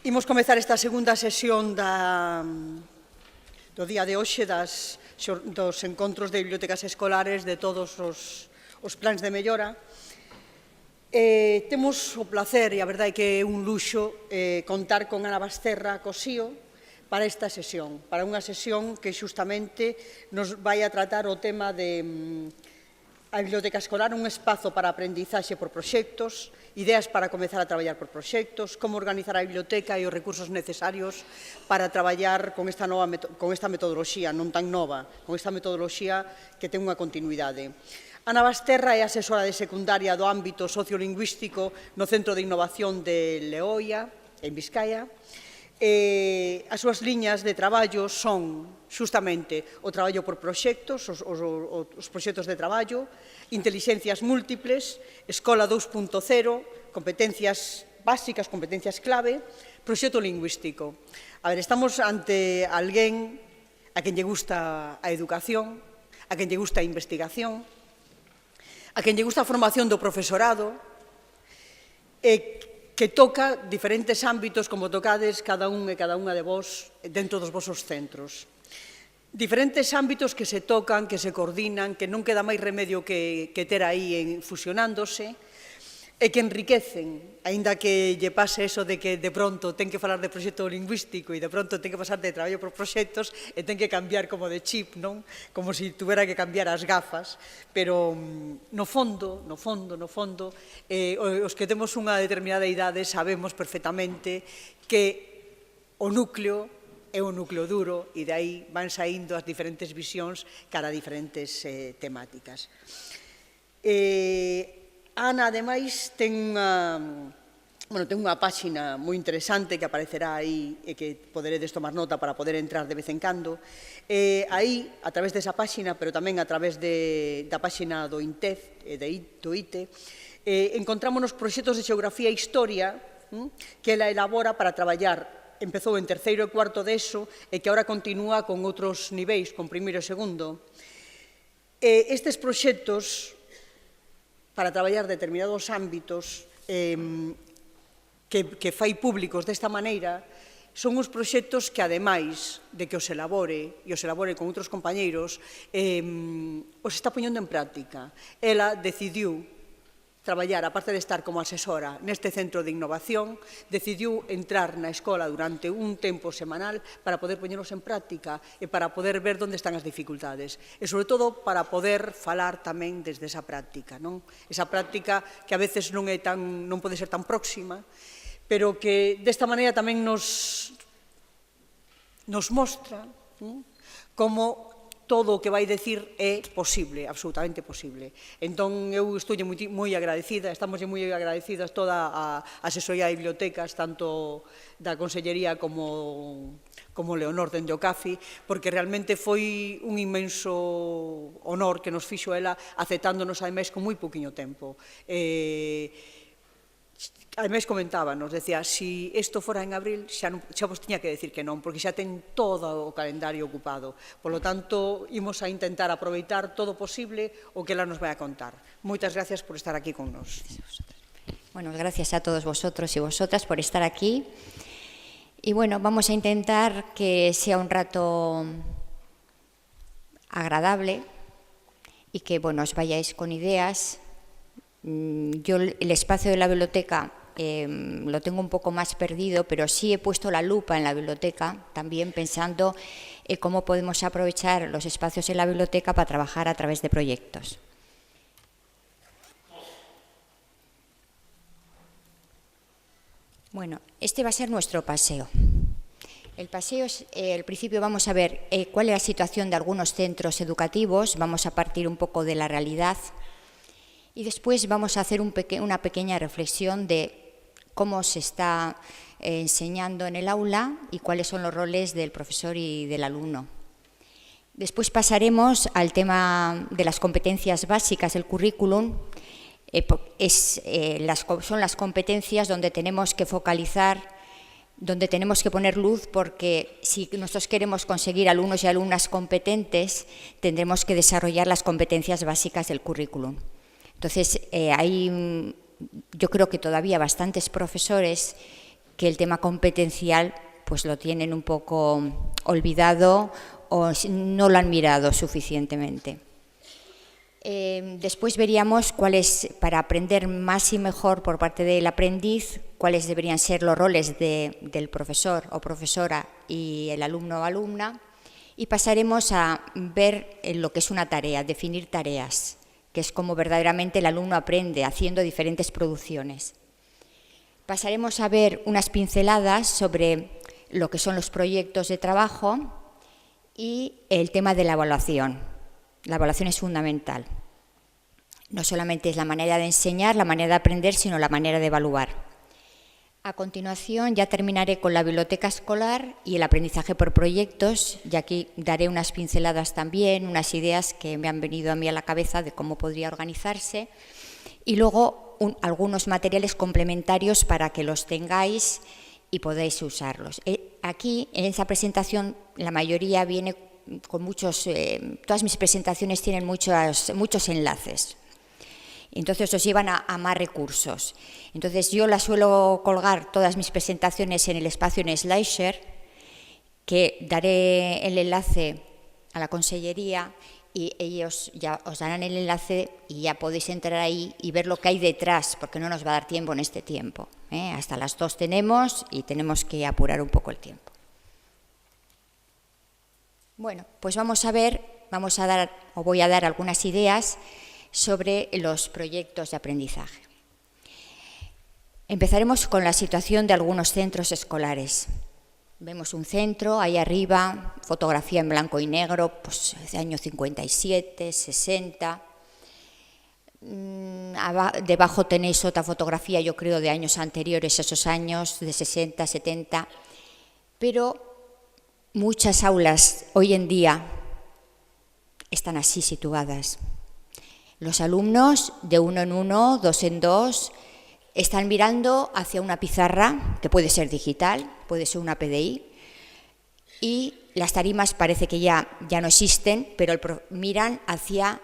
Imos comezar esta segunda sesión do día de hoxe dos encontros de bibliotecas escolares de todos os plans de mellora. Temos o placer, e a verdade é que é un luxo, contar con Ana Basterra Cosío para esta sesión, para unha sesión que xustamente nos vai a tratar o tema de a biblioteca escolar, un espazo para aprendizaxe por proxectos, ideas para comezar a traballar por proxectos, como organizar a biblioteca e os recursos necesarios para traballar con esta metodoloxía, non tan nova, con esta metodoloxía que ten unha continuidade. Ana Basterra é asesora de secundaria do ámbito sociolingüístico no Centro de Innovación de Leoia, en Vizcaya. As súas liñas de traballo son xustamente o traballo por proxectos, os proxectos de traballo, intelixencias múltiples, Escola 2.0, competencias básicas, competencias clave, proxecto lingüístico. A ver, estamos ante alguén a quen lle gusta a educación, a quen lle gusta a investigación, a quen lle gusta a formación do profesorado, que toca diferentes ámbitos como tocades cada un e cada unha de vós dentro dos vosos centros. Diferentes ámbitos que se tocan, que se coordinan, que non queda máis remedio que ter aí fusionándose e que enriquecen, aínda que lle pase eso de que de pronto ten que falar de proxecto lingüístico e de pronto ten que pasar de traballo por proxectos e ten que cambiar como de chip, non? Como se tuvera que cambiar as gafas, pero no fondo, os que temos unha determinada idade sabemos perfectamente que o núcleo é o núcleo duro e de aí van saindo as diferentes visións cara a diferentes temáticas. Ana, ademais, ten unha páxina moi interesante que aparecerá aí e que poderedes tomar nota para poder entrar de vez en cando. Aí, a través desa páxina, pero tamén a través da páxina do INTEF e do ITE, encontrámonos proxectos de xeografía e historia que ela elabora para traballar. Empezou en terceiro e cuarto de ESO e que agora continúa con outros niveis, con primeiro e segundo. Estes proxectos, para traballar determinados ámbitos que fai públicos desta maneira, son uns proxectos que, ademais de que os elabore con outros compañeiros, os está poñendo en práctica. Ela decidiu traballar, aparte de estar como asesora neste centro de innovación, decidiu entrar na escola durante un tempo semanal para poder poñernos en práctica e para poder ver onde están as dificultades e, sobre todo, para poder falar tamén desde esa práctica, non? Esa práctica que a veces non pode ser tan próxima, pero que desta maneira tamén nos mostra como todo o que vai dicir é posible, absolutamente posible. Entón, eu estou moi agradecida, estamos moi agradecidas toda a asesoría de bibliotecas, tanto da Consellería como Leonor dende o CAFI, porque realmente foi un inmenso honor que nos fixo ela aceptándonos, ademais, con moi poquinho tempo. Ademais comentábanos, decía, si isto fora en abril xa vos tiña que decir que non, porque xa ten todo o calendario ocupado. Por lo tanto, imos a intentar aproveitar todo o posible o que ela nos vai a contar. Moitas gracias por estar aquí con nos. Bueno, gracias a todos vosotros y vosotras por estar aquí. Y bueno, vamos a intentar que sea un rato agradable y que, bueno, os vayáis con ideas. Yo el espacio de la biblioteca lo tengo un poco más perdido, pero sí he puesto la lupa en la biblioteca, también pensando en cómo podemos aprovechar los espacios en la biblioteca para trabajar a través de proyectos. Bueno, este va a ser nuestro paseo. El paseo es, al principio vamos a ver cuál es la situación de algunos centros educativos, vamos a partir un poco de la realidad y después vamos a hacer una pequeña reflexión de cómo se está enseñando en el aula y cuáles son los roles del profesor y del alumno. Después pasaremos al tema de las competencias básicas del currículum. Son las competencias donde tenemos que focalizar, donde tenemos que poner luz, porque si nosotros queremos conseguir alumnos y alumnas competentes, tendremos que desarrollar las competencias básicas del currículum. Entonces, hay yo creo que todavía bastantes profesores que el tema competencial pues lo tienen un poco olvidado o no lo han mirado suficientemente. Después veríamos cuáles, para aprender más y mejor por parte del aprendiz, cuáles deberían ser los roles del profesor o profesora y el alumno o alumna, y pasaremos a ver lo que es una tarea, definir tareas, que es como verdaderamente el alumno aprende haciendo diferentes producciones. Pasaremos a ver unas pinceladas sobre lo que son los proyectos de trabajo y el tema de la evaluación. La evaluación es fundamental. No solamente es la manera de enseñar, la manera de aprender, sino la manera de evaluar. A continuación ya terminaré con la biblioteca escolar y el aprendizaje por proyectos, y aquí daré unas pinceladas también, unas ideas que me han venido a mí a la cabeza de cómo podría organizarse, y luego algunos materiales complementarios para que los tengáis y podáis usarlos. Aquí, en esa presentación, la mayoría viene con muchos, todas mis presentaciones tienen muchos enlaces. Entonces os llevan a más recursos. Entonces yo las suelo colgar todas mis presentaciones en el espacio en SlideShare, que daré el enlace a la consellería y ellos ya os darán el enlace y ya podéis entrar ahí y ver lo que hay detrás, porque no nos va a dar tiempo en este tiempo. Hasta las 2 tenemos y tenemos que apurar un poco el tiempo. Bueno, pues voy a dar algunas ideas sobre los proyectos de aprendizaje. Empezaremos con la situación de algunos centros escolares. Vemos un centro, ahí arriba, fotografía en blanco y negro, pues de año 57, 60. Debajo tenéis otra fotografía, yo creo, de años anteriores a esos años, de 60, 70. Pero muchas aulas hoy en día están así situadas. Los alumnos, de 1 en 1, 2 en 2, están mirando hacia una pizarra, que puede ser digital, puede ser una PDI, y las tarimas parece que ya no existen, pero miran hacia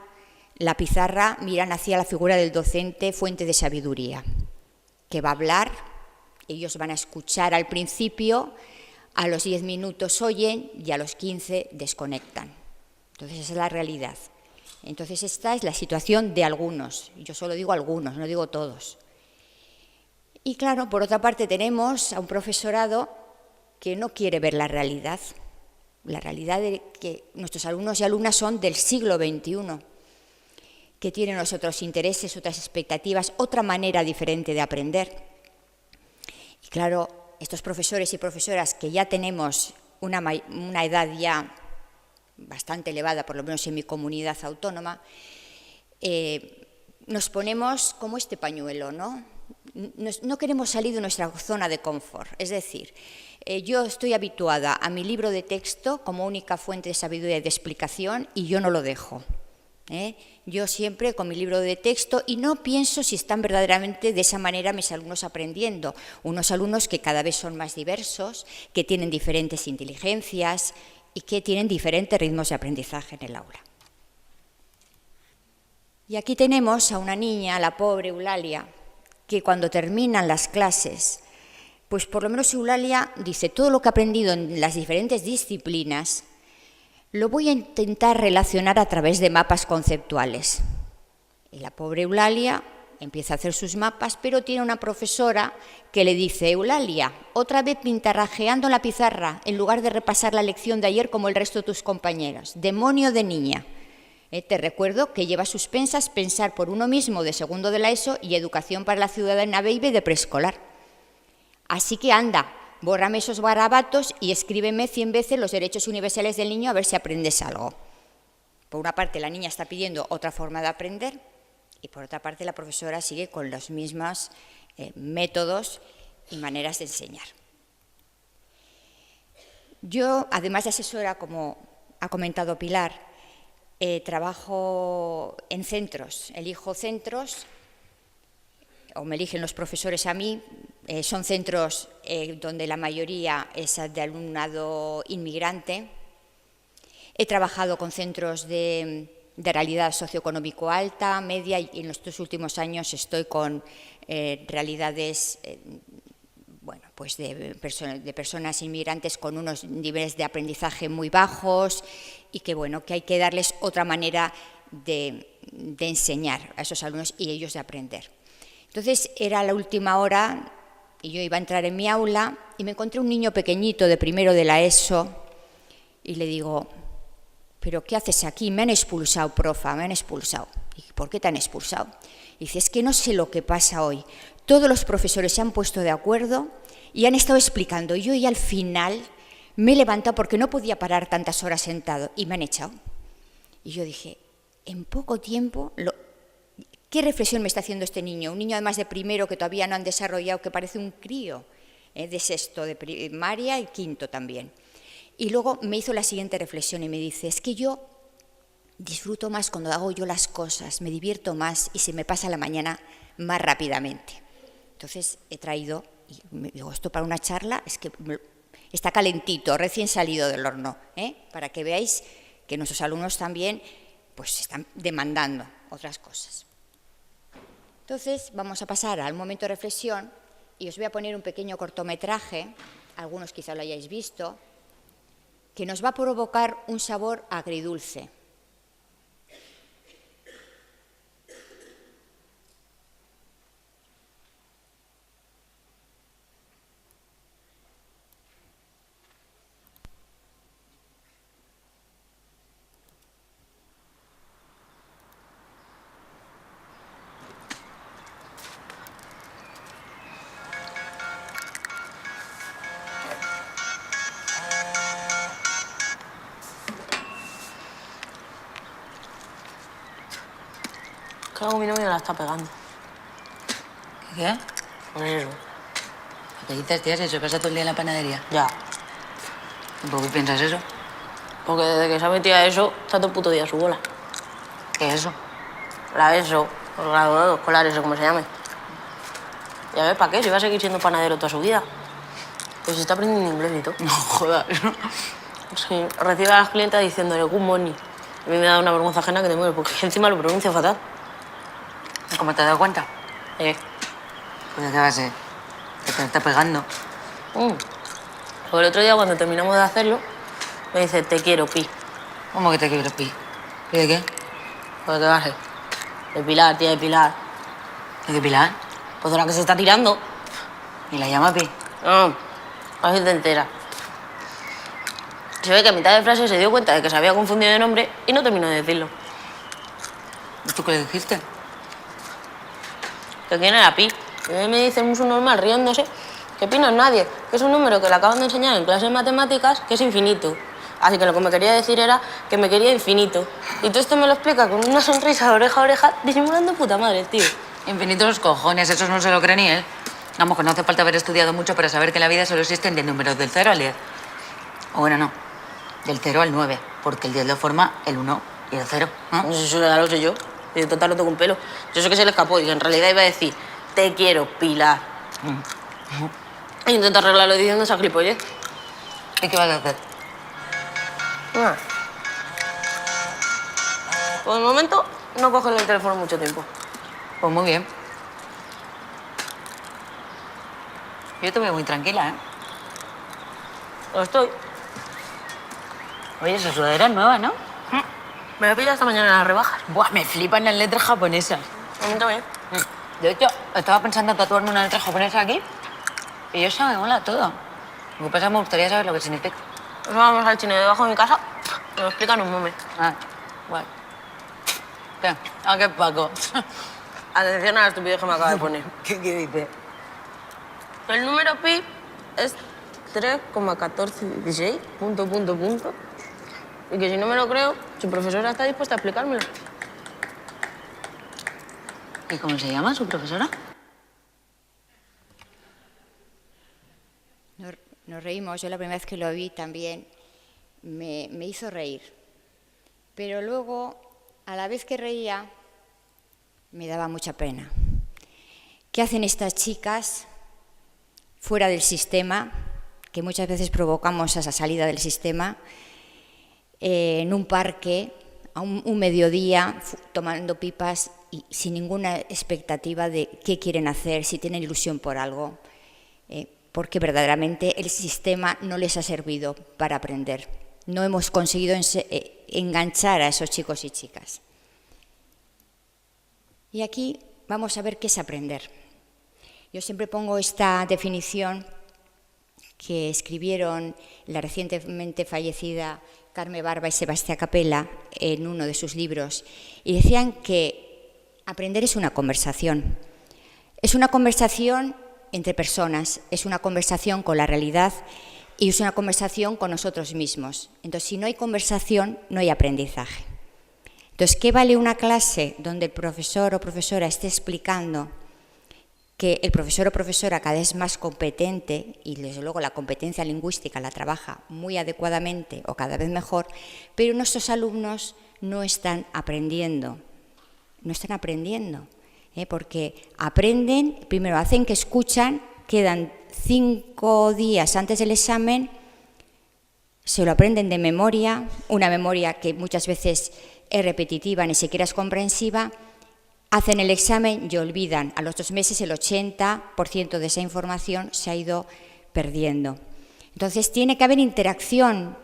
la pizarra, miran hacia la figura del docente, fuente de sabiduría, que va a hablar, ellos van a escuchar al principio, a los 10 minutos oyen y a los 15 desconectan. Entonces esa es la realidad. Entonces esta es la situación de algunos, yo solo digo algunos, no digo todos. Y claro, por otra parte tenemos a un profesorado que no quiere ver la realidad de que nuestros alumnos y alumnas son del siglo XXI, que tienen otros intereses, otras expectativas, otra manera diferente de aprender. Y claro, estos profesores y profesoras que ya tenemos una edad ya bastante elevada, por lo menos en mi comunidad autónoma, nos ponemos como este pañuelo, ¿no? No queremos salir de nuestra zona de confort, es decir, yo estoy habituada a mi libro de texto como única fuente de sabiduría y de explicación y yo no lo dejo. Yo siempre con mi libro de texto y no pienso si están verdaderamente de esa manera mis alumnos aprendiendo. Unos alumnos que cada vez son más diversos, que tienen diferentes inteligencias y que tienen diferentes ritmos de aprendizaje en el aula. Y aquí tenemos a una niña, la pobre Eulalia, que cuando terminan las clases, pues por lo menos Eulalia dice, todo lo que he aprendido en las diferentes disciplinas, lo voy a intentar relacionar a través de mapas conceptuales. Y la pobre Eulalia empieza a hacer sus mapas, pero tiene una profesora que le dice, Eulalia, otra vez pintarrajeando la pizarra, en lugar de repasar la lección de ayer como el resto de tus compañeros. Demonio de niña. Te recuerdo que lleva suspensas pensar por uno mismo de segundo de la ESO y educación para la ciudadana baby de preescolar. Así que anda, bórrame esos garabatos y escríbeme 100 veces los derechos universales del niño a ver si aprendes algo. Por una parte, la niña está pidiendo otra forma de aprender y por otra parte, la profesora sigue con los mismos métodos y maneras de enseñar. Yo, además de asesora, como ha comentado Pilar, trabajo en centros, elijo centros, o me eligen los profesores a mí, son centros donde la mayoría es de alumnado inmigrante. He trabajado con centros de realidad socioeconómico alta, media, y en estos últimos años estoy con realidades, pues de personas inmigrantes con unos niveles de aprendizaje muy bajos y que, bueno, que hay que darles otra manera de enseñar a esos alumnos y ellos de aprender. Entonces, era la última hora y yo iba a entrar en mi aula y me encontré un niño pequeñito de primero de la ESO y le digo, ¿pero qué haces aquí? Me han expulsado, profa, me han expulsado. Y, ¿por qué te han expulsado? Y dice, es que no sé lo que pasa hoy. Todos los profesores se han puesto de acuerdo y han estado explicando. Yo y al final me he levantado porque no podía parar tantas horas sentado y me han echado. Y yo dije, en poco tiempo, ¿qué reflexión me está haciendo este niño? Un niño además de primero que todavía no han desarrollado, que parece un crío, de sexto de primaria y quinto también. Y luego me hizo la siguiente reflexión y me dice, es que yo disfruto más cuando hago yo las cosas, me divierto más y se me pasa la mañana más rápidamente. Entonces he traído, y me digo, esto para una charla, es que está calentito, recién salido del horno, para que veáis que nuestros alumnos también pues están demandando otras cosas. Entonces vamos a pasar al momento de reflexión y os voy a poner un pequeño cortometraje, algunos quizá lo hayáis visto, que nos va a provocar un sabor agridulce. Claro, mi novio la está pegando. ¿Qué? Por eso. ¿Qué dices, tía? Si se pasa todo el día en la panadería. Ya. ¿Y por qué piensas eso? Porque desde que se ha metido a eso, está todo el puto día a su bola. ¿Qué es eso? La ESO, los graduados escolares, o como se llame. Ya ves, ¿para qué? Si va a seguir siendo panadero toda su vida. Pues se está aprendiendo inglés y todo. No jodas. Sí, recibe a las clientas diciéndole good morning. A mí me da una vergüenza ajena que te mueres, porque encima lo pronuncia fatal. ¿Cómo te has dado cuenta? Eh. Pues de qué va a ser. Que te está pegando. Luego el otro día, cuando terminamos de hacerlo, me dice, te quiero, Pi. ¿Cómo que te quiero, Pi? ¿Y de qué? Pues, ¿qué va a ser? De Pilar, tía, de Pilar. ¿Y de Pilar? Pues de la que se está tirando. ¿Y la llama Pi? No, así te entera. Se ve que a mitad de frase se dio cuenta de que se había confundido de nombre y no terminó de decirlo. ¿Y tú qué le dijiste? ¿Que quién era Pi? Y él me dice un normal riéndose que Pi no es nadie, que es un número que le acaban de enseñar en clase de matemáticas que es infinito. Así que lo que me quería decir era que me quería infinito. Y todo esto me lo explica con una sonrisa de oreja a oreja, disimulando puta madre, tío. Infinitos los cojones, esos no se lo cree ni él. Vamos, que no hace falta haber estudiado mucho para saber que en la vida solo existen 10 números del 0 al 10. O bueno, no, del 0 al 9, porque el 10 lo forma el 1 y el 0. ¿No? Eso ya lo sé yo. Y de total no tengo un pelo. Yo sé que se le escapó y que en realidad iba a decir, te quiero, Pilar. Y intento arreglarlo diciendo esa gilipollez. ¿Y qué vas a hacer? Ah. Por el momento, no cogen el teléfono mucho tiempo. Pues muy bien. Yo te veo muy tranquila, ¿eh? Lo estoy. Oye, esa sudadera es nueva, ¿no? Me la pillado esta mañana en las rebajas. Buah, me flipan las letras japonesas. A mí también. De hecho, estaba pensando en tatuarme una letra japonesa aquí y eso me mola todo. Lo que pasa es que me gustaría saber lo que significa. Nos vamos al chino debajo de mi casa y me lo explican en un momento. Ah, bueno. ¿Qué? Ah, qué Paco. Atención a la estupidez que me acaba de poner. ¿Qué dice? El número pi es 3,1416, punto. Y que si no me lo creo, su profesora está dispuesta a explicármelo. ¿Y cómo se llama su profesora? Nos reímos, yo la primera vez que lo vi también me hizo reír. Pero luego, a la vez que reía, me daba mucha pena. ¿Qué hacen estas chicas fuera del sistema, que muchas veces provocamos esa salida del sistema, en un parque, a un mediodía, tomando pipas y sin ninguna expectativa de qué quieren hacer, si tienen ilusión por algo? porque verdaderamente el sistema no les ha servido para aprender. No hemos conseguido enganchar a esos chicos y chicas. Y aquí vamos a ver qué es aprender. Yo siempre pongo esta definición que escribieron la recientemente fallecida Carme Barba y Sebastián Capella en uno de sus libros, y decían que aprender es una conversación. Es una conversación entre personas, es una conversación con la realidad y es una conversación con nosotros mismos. Entonces, si no hay conversación, no hay aprendizaje. Entonces, ¿qué vale una clase donde el profesor o profesora esté explicando que el profesor o profesora cada vez es más competente y, desde luego, la competencia lingüística la trabaja muy adecuadamente o cada vez mejor, pero nuestros alumnos no están aprendiendo? No están aprendiendo, porque aprenden, primero hacen que escuchan, quedan 5 días antes del examen, se lo aprenden de memoria, una memoria que muchas veces es repetitiva, ni siquiera es comprensiva, hacen el examen y olvidan. A los 2 meses el 80% de esa información se ha ido perdiendo. Entonces tiene que haber interacción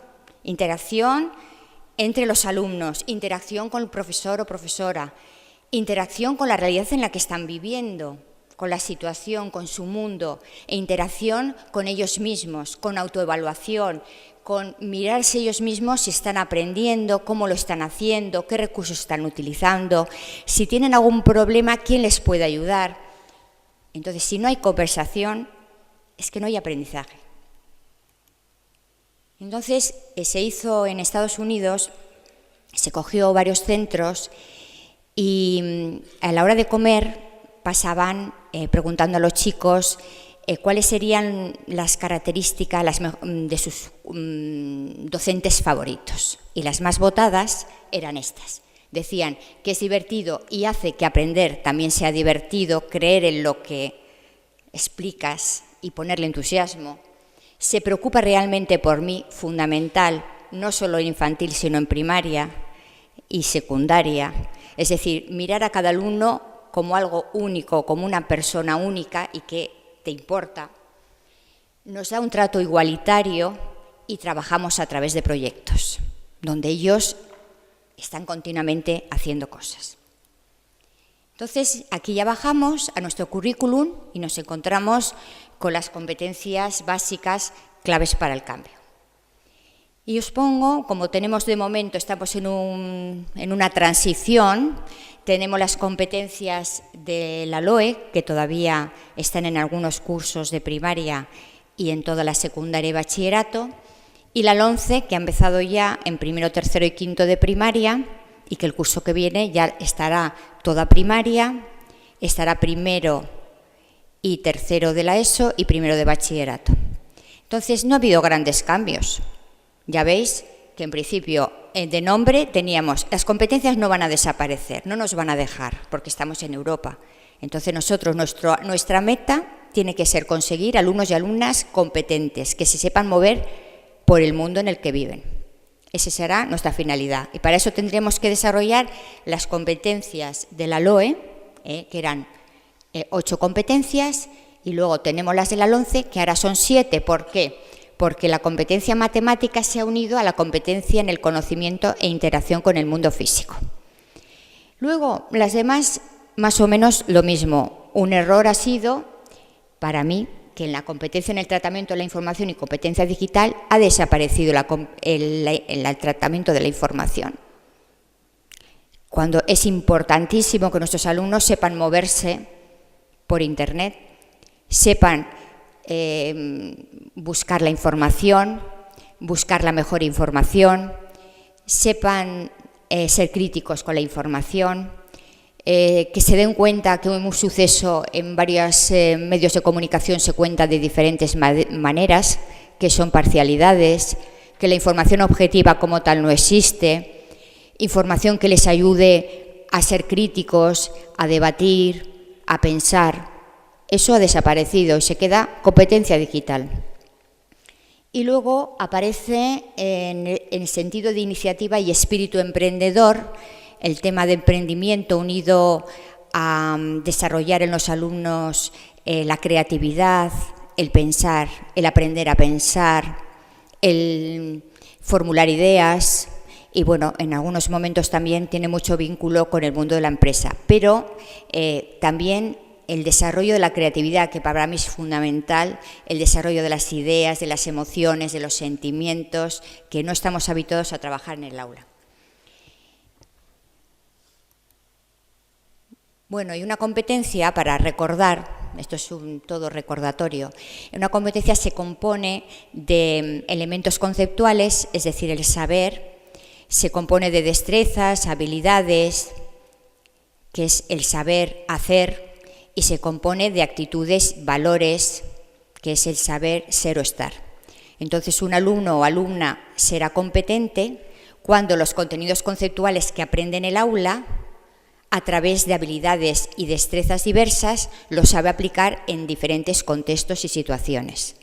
entre los alumnos, interacción con el profesor o profesora, interacción con la realidad en la que están viviendo, con la situación, con su mundo, e interacción con ellos mismos, con autoevaluación, con mirarse ellos mismos si están aprendiendo, cómo lo están haciendo, qué recursos están utilizando, si tienen algún problema, quién les puede ayudar. Entonces, si no hay conversación, es que no hay aprendizaje. Entonces, se hizo en Estados Unidos, se cogió varios centros y a la hora de comer pasaban preguntando a los chicos cuáles serían las características de sus docentes favoritos. Y las más votadas eran estas. Decían que es divertido y hace que aprender también sea divertido, creer en lo que explicas y ponerle entusiasmo. Se preocupa realmente por mí, fundamental, no solo en infantil, sino en primaria y secundaria. Es decir, mirar a cada alumno como algo único, como una persona única y que te importa. Nos da un trato igualitario y trabajamos a través de proyectos, donde ellos están continuamente haciendo cosas. Entonces, aquí ya bajamos a nuestro currículum y nos encontramos con las competencias básicas claves para el cambio. Y os pongo, como tenemos de momento, estamos en una transición, tenemos las competencias de la LOE, que todavía están en algunos cursos de primaria y en toda la secundaria y bachillerato, y la LOMCE, que ha empezado ya en primero, tercero y quinto de primaria, y que el curso que viene ya estará toda primaria, estará primero y tercero de la ESO y primero de bachillerato. Entonces, no ha habido grandes cambios. Ya veis que en principio de nombre teníamos, las competencias no van a desaparecer, no nos van a dejar, porque estamos en Europa. Entonces nosotros, nuestra meta tiene que ser conseguir alumnos y alumnas competentes, que se sepan mover por el mundo en el que viven. Esa será nuestra finalidad. Y para eso tendremos que desarrollar las competencias de la LOE, que eran 8 competencias, y luego tenemos las de la LOMCE, que ahora son 7. ¿Por qué? Porque la competencia matemática se ha unido a la competencia en el conocimiento e interacción con el mundo físico. Luego, las demás, más o menos lo mismo. Un error ha sido, para mí, que en la competencia en el tratamiento de la información y competencia digital ha desaparecido el tratamiento de la información. Cuando es importantísimo que nuestros alumnos sepan moverse por Internet, sepan buscar la información, buscar la mejor información, sepan ser críticos con la información, que se den cuenta que un suceso en varios medios de comunicación se cuenta de diferentes maneras, que son parcialidades, que la información objetiva como tal no existe, información que les ayude a ser críticos, a debatir, a pensar. Eso ha desaparecido y se queda competencia digital. Y luego aparece en el sentido de iniciativa y espíritu emprendedor el tema de emprendimiento unido a desarrollar en los alumnos la creatividad, el pensar, el aprender a pensar, el formular ideas y, bueno, en algunos momentos también tiene mucho vínculo con el mundo de la empresa. Pero también el desarrollo de la creatividad, que para mí es fundamental, el desarrollo de las ideas, de las emociones, de los sentimientos, que no estamos habituados a trabajar en el aula. Bueno, y una competencia para recordar, esto es un todo recordatorio, una competencia se compone de elementos conceptuales, es decir, el saber, se compone de destrezas, habilidades, que es el saber hacer, y se compone de actitudes, valores, que es el saber ser o estar. Entonces, un alumno o alumna será competente cuando los contenidos conceptuales que aprende en el aula, a través de habilidades y destrezas diversas, lo sabe aplicar en diferentes contextos y situaciones.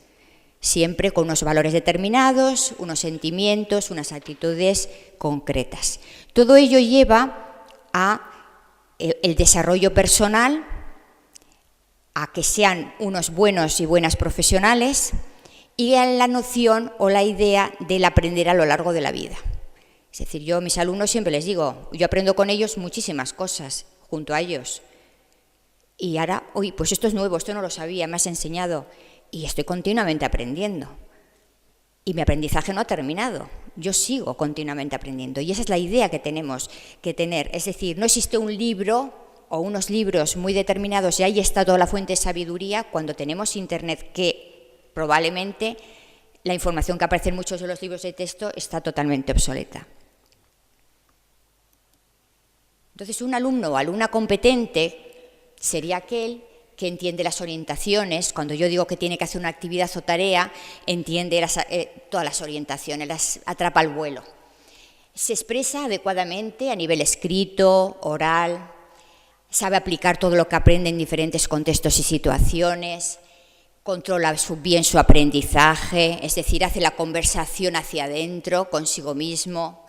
Siempre con unos valores determinados, unos sentimientos, unas actitudes concretas. Todo ello lleva a el desarrollo personal, a que sean unos buenos y buenas profesionales y a la noción o la idea del aprender a lo largo de la vida. Es decir, yo a mis alumnos siempre les digo, yo aprendo con ellos muchísimas cosas, junto a ellos. Y ahora, uy, pues esto es nuevo, esto no lo sabía, me has enseñado. Y estoy continuamente aprendiendo. Y mi aprendizaje no ha terminado. Yo sigo continuamente aprendiendo. Y esa es la idea que tenemos que tener. Es decir, no existe un libro o unos libros muy determinados y ahí está toda la fuente de sabiduría cuando tenemos Internet, que probablemente la información que aparece en muchos de los libros de texto está totalmente obsoleta. Entonces, un alumno o alumna competente sería aquel que entiende las orientaciones. Cuando yo digo que tiene que hacer una actividad o tarea, entiende todas las orientaciones, las atrapa al vuelo. Se expresa adecuadamente a nivel escrito, oral, sabe aplicar todo lo que aprende en diferentes contextos y situaciones, controla bien su aprendizaje, es decir, hace la conversación hacia adentro, consigo mismo.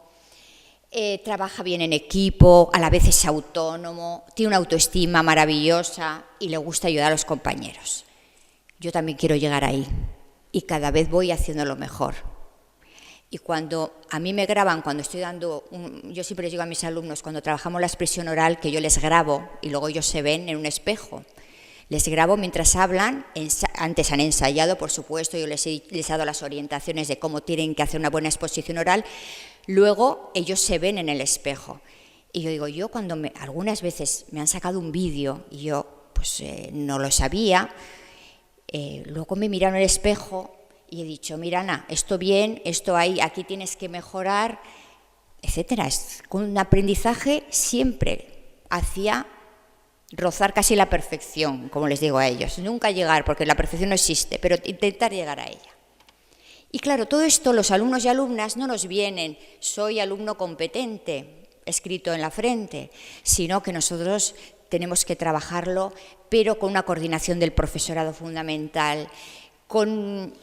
Trabaja bien en equipo, a la vez es autónomo, tiene una autoestima maravillosa y le gusta ayudar a los compañeros. Yo también quiero llegar ahí y cada vez voy haciéndolo mejor. Y cuando a mí me graban, cuando estoy dando, yo siempre les digo a mis alumnos, cuando trabajamos la expresión oral, que yo les grabo y luego ellos se ven en un espejo. Les grabo mientras hablan, antes han ensayado, por supuesto, yo les he dado las orientaciones de cómo tienen que hacer una buena exposición oral. Luego ellos se ven en el espejo. Y yo digo, cuando algunas veces me han sacado un vídeo y yo pues no lo sabía, luego me miraron en el espejo y he dicho, mira Ana, esto bien, esto ahí, aquí tienes que mejorar, etcétera. Con un aprendizaje siempre hacia rozar casi la perfección, como les digo a ellos. Nunca llegar, porque la perfección no existe, pero intentar llegar a ella. Y claro, todo esto los alumnos y alumnas no nos vienen, soy alumno competente, escrito en la frente, sino que nosotros tenemos que trabajarlo, pero con una coordinación del profesorado fundamental, con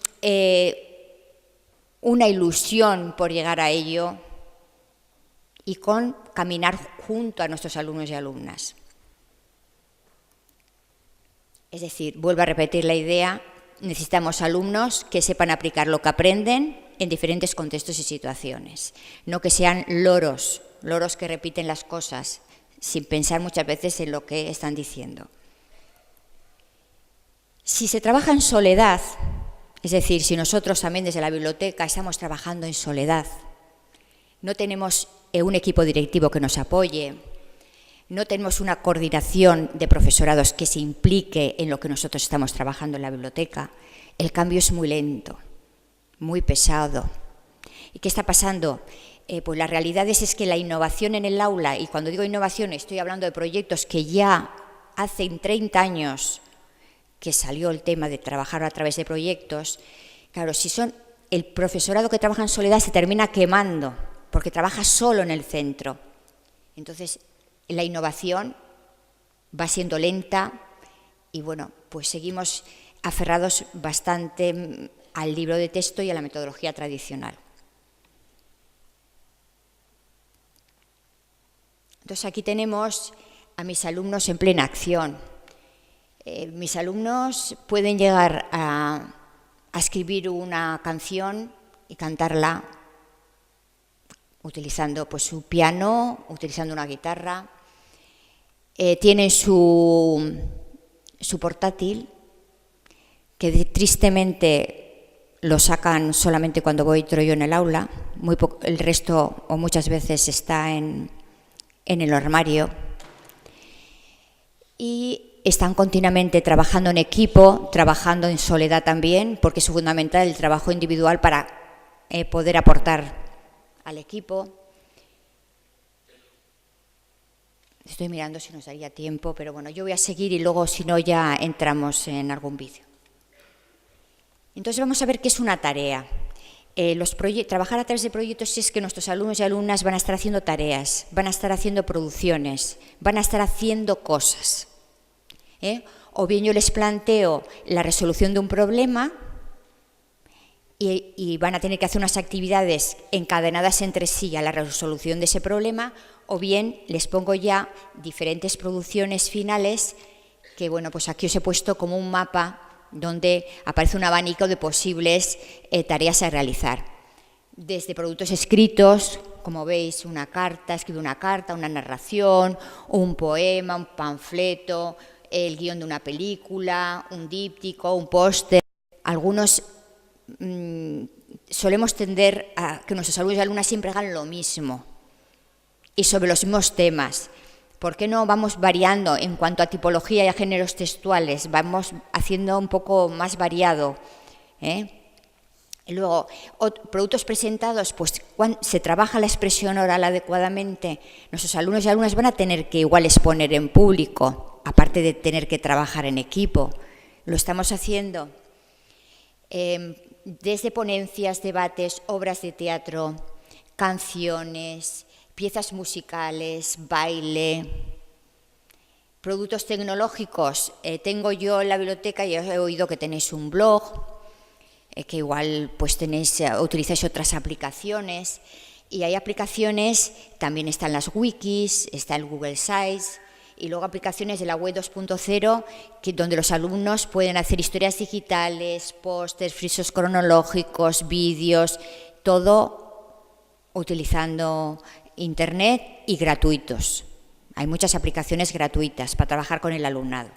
una ilusión por llegar a ello y con caminar junto a nuestros alumnos y alumnas. Es decir, vuelvo a repetir la idea, necesitamos alumnos que sepan aplicar lo que aprenden en diferentes contextos y situaciones, no que sean loros que repiten las cosas sin pensar muchas veces en lo que están diciendo. Si se trabaja en soledad, es decir, si nosotros también desde la biblioteca estamos trabajando en soledad, no tenemos un equipo directivo que nos apoye, no tenemos una coordinación de profesorados que se implique en lo que nosotros estamos trabajando en la biblioteca, el cambio es muy lento, muy pesado. ¿Y qué está pasando? Pues la realidad es que la innovación en el aula, y cuando digo innovación estoy hablando de proyectos que ya hace 30 años que salió el tema de trabajar a través de proyectos, claro, si son el profesorado que trabaja en soledad se termina quemando, porque trabaja solo en el centro. Entonces, la innovación va siendo lenta y, bueno, pues seguimos aferrados bastante al libro de texto y a la metodología tradicional. Entonces, aquí tenemos a mis alumnos en plena acción. Mis alumnos pueden llegar a escribir una canción y cantarla utilizando pues, su piano, utilizando una guitarra. Tienen su portátil, que tristemente lo sacan solamente cuando entro yo en el aula. El resto, o muchas veces, está en el armario. Y están continuamente trabajando en equipo, trabajando en soledad también, porque es fundamental el trabajo individual para poder aportar al equipo. Estoy mirando si nos daría tiempo, pero bueno, yo voy a seguir y luego, si no, ya entramos en algún vídeo. Entonces vamos a ver qué es una tarea. Trabajar a través de proyectos es que nuestros alumnos y alumnas van a estar haciendo tareas, van a estar haciendo producciones, van a estar haciendo cosas. O bien yo les planteo la resolución de un problema y van a tener que hacer unas actividades encadenadas entre sí a la resolución de ese problema, o bien les pongo ya diferentes producciones finales que, bueno, pues aquí os he puesto como un mapa donde aparece un abanico de posibles tareas a realizar. Desde productos escritos, como veis, una carta, escribe una carta, una narración, un poema, un panfleto, el guión de una película, un díptico, un póster. Algunos solemos tender a que nuestros alumnos y alumnas siempre hagan lo mismo y sobre los mismos temas. ¿Por qué no vamos variando en cuanto a tipología y a géneros textuales? Vamos haciendo un poco más variado. Luego, productos presentados, pues se trabaja la expresión oral adecuadamente. Nuestros alumnos y alumnas van a tener que igual exponer en público, aparte de tener que trabajar en equipo. Lo estamos haciendo desde ponencias, debates, obras de teatro, canciones, piezas musicales, baile, productos tecnológicos. Tengo yo en la biblioteca, ya he oído que tenéis un blog, que igual pues utilizáis otras aplicaciones, y hay aplicaciones, también están las wikis, está el Google Sites, y luego aplicaciones de la web 2.0 donde los alumnos pueden hacer historias digitales, pósters, frisos cronológicos, vídeos, todo utilizando Internet y gratuitos. Hay muchas aplicaciones gratuitas para trabajar con el alumnado.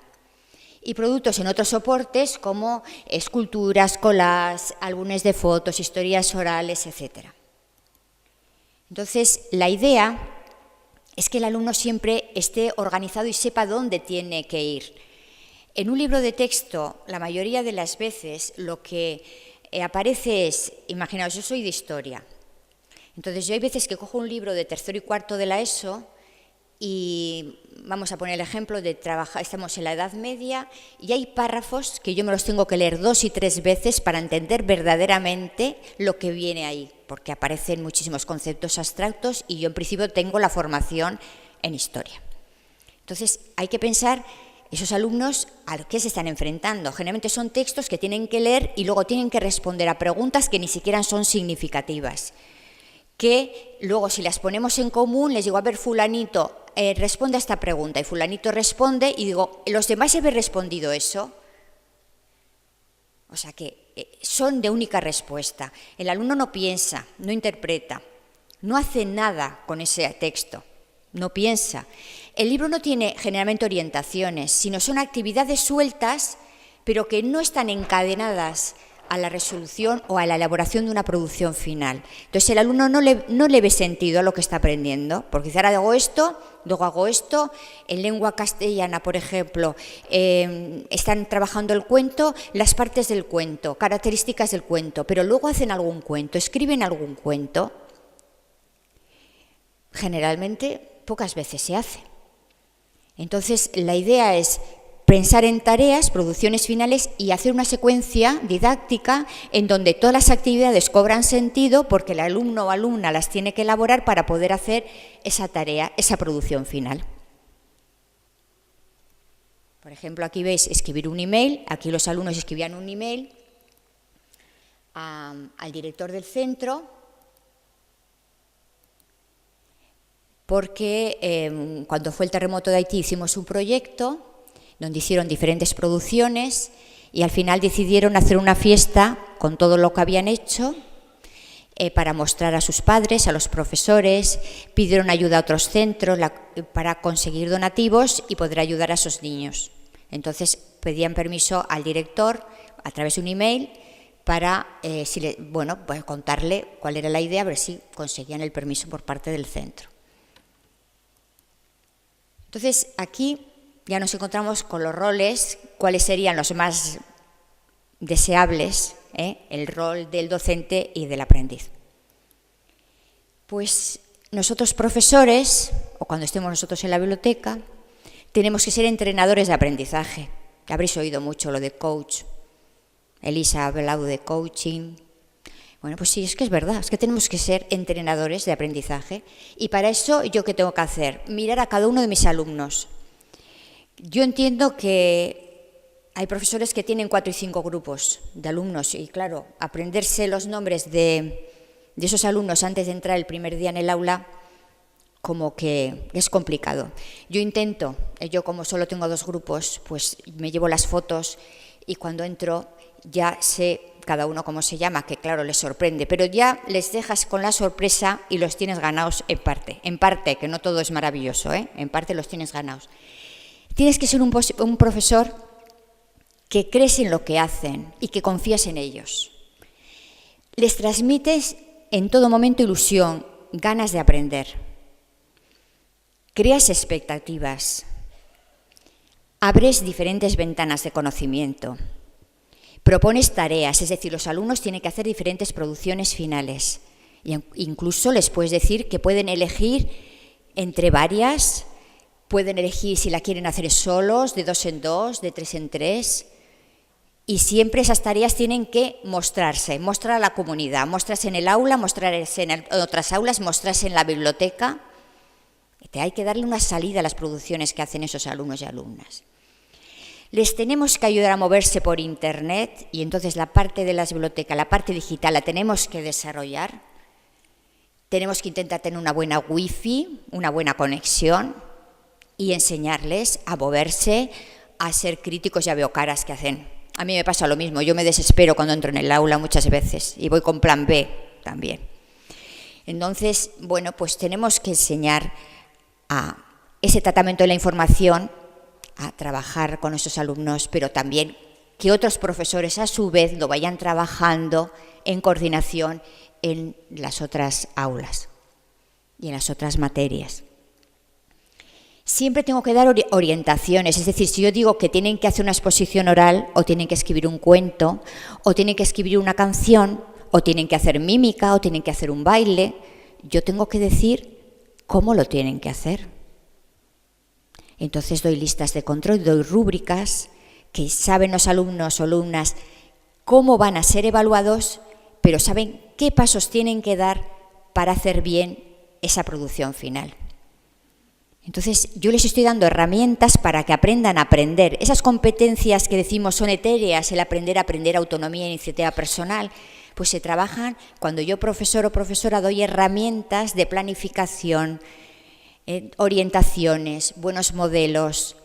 Y productos en otros soportes como esculturas, collages, álbumes de fotos, historias orales, etc. Entonces, la idea es que el alumno siempre esté organizado y sepa dónde tiene que ir. En un libro de texto, la mayoría de las veces, lo que aparece es, imaginaos, yo soy de historia. Entonces, yo hay veces que cojo un libro de tercero y cuarto de la ESO y vamos a poner el ejemplo de trabajar, estamos en la Edad Media y hay párrafos que yo me los tengo que leer 2 y 3 veces para entender verdaderamente lo que viene ahí, porque aparecen muchísimos conceptos abstractos y yo en principio tengo la formación en historia. Entonces, hay que pensar esos alumnos a qué se están enfrentando. Generalmente son textos que tienen que leer y luego tienen que responder a preguntas que ni siquiera son significativas, que luego si las ponemos en común les digo, a ver, fulanito, responde a esta pregunta, y fulanito responde y digo, ¿los demás habéis respondido eso? O sea que son de única respuesta. El alumno no piensa, no interpreta, no hace nada con ese texto, no piensa. El libro no tiene generalmente orientaciones, sino son actividades sueltas, pero que no están encadenadas a la resolución o a la elaboración de una producción final. Entonces el alumno no le ve sentido a lo que está aprendiendo, porque quizá ahora hago esto, luego hago esto. En lengua castellana, por ejemplo, están trabajando el cuento, las partes del cuento, características del cuento, pero luego hacen algún cuento, escriben algún cuento. Generalmente pocas veces se hace. Entonces la idea es pensar en tareas, producciones finales y hacer una secuencia didáctica en donde todas las actividades cobran sentido porque el alumno o alumna las tiene que elaborar para poder hacer esa tarea, esa producción final. Por ejemplo, aquí veis escribir un email, aquí los alumnos escribían un email al director del centro porque cuando fue el terremoto de Haití hicimos un proyecto donde hicieron diferentes producciones y al final decidieron hacer una fiesta con todo lo que habían hecho para mostrar a sus padres, a los profesores, pidieron ayuda a otros centros para conseguir donativos y poder ayudar a esos niños. Entonces pedían permiso al director a través de un email para pues contarle cuál era la idea, a ver si conseguían el permiso por parte del centro. Entonces aquí ya nos encontramos con los roles, cuáles serían los más deseables, el rol del docente y del aprendiz. Pues nosotros profesores, o cuando estemos nosotros en la biblioteca, tenemos que ser entrenadores de aprendizaje. Habréis oído mucho lo de coach. Elisa ha hablado de coaching. Bueno, pues sí, es que es verdad, es que tenemos que ser entrenadores de aprendizaje. Y para eso, ¿yo qué tengo que hacer? Mirar a cada uno de mis alumnos. Yo entiendo que hay profesores que tienen 4 y 5 grupos de alumnos y, claro, aprenderse los nombres de esos alumnos antes de entrar el primer día en el aula, como que es complicado. Yo como solo tengo 2 grupos, pues me llevo las fotos y cuando entro ya sé cada uno cómo se llama, que claro, les sorprende, pero ya les dejas con la sorpresa y los tienes ganados en parte, que no todo es maravilloso, en parte los tienes ganados. Tienes que ser un profesor que crees en lo que hacen y que confías en ellos. Les transmites en todo momento ilusión, ganas de aprender. Creas expectativas. Abres diferentes ventanas de conocimiento. Propones tareas, es decir, los alumnos tienen que hacer diferentes producciones finales. Y incluso les puedes decir que pueden elegir entre varias, pueden elegir si la quieren hacer solos, de 2 en 2, de 3 en 3. Y siempre esas tareas tienen que mostrarse, mostrar a la comunidad, mostrarse en el aula, mostrarse en otras aulas, mostrarse en la biblioteca. Hay que darle una salida a las producciones que hacen esos alumnos y alumnas. Les tenemos que ayudar a moverse por Internet y entonces la parte de la biblioteca, la parte digital, la tenemos que desarrollar. Tenemos que intentar tener una buena wifi, una buena conexión y enseñarles a moverse, a ser críticos. Ya veo caras que hacen. A mí me pasa lo mismo, yo me desespero cuando entro en el aula muchas veces y voy con plan B también. Entonces, bueno, pues tenemos que enseñar a ese tratamiento de la información, a trabajar con esos alumnos, pero también que otros profesores a su vez lo vayan trabajando en coordinación en las otras aulas y en las otras materias. Siempre tengo que dar orientaciones, es decir, si yo digo que tienen que hacer una exposición oral o tienen que escribir un cuento o tienen que escribir una canción o tienen que hacer mímica o tienen que hacer un baile, yo tengo que decir cómo lo tienen que hacer. Entonces doy listas de control, doy rúbricas que saben los alumnos o alumnas cómo van a ser evaluados, pero saben qué pasos tienen que dar para hacer bien esa producción final. Entonces, yo les estoy dando herramientas para que aprendan a aprender. Esas competencias que decimos son etéreas, el aprender, autonomía, iniciativa personal, pues se trabajan cuando yo, profesor o profesora, doy herramientas de planificación, orientaciones, buenos modelos,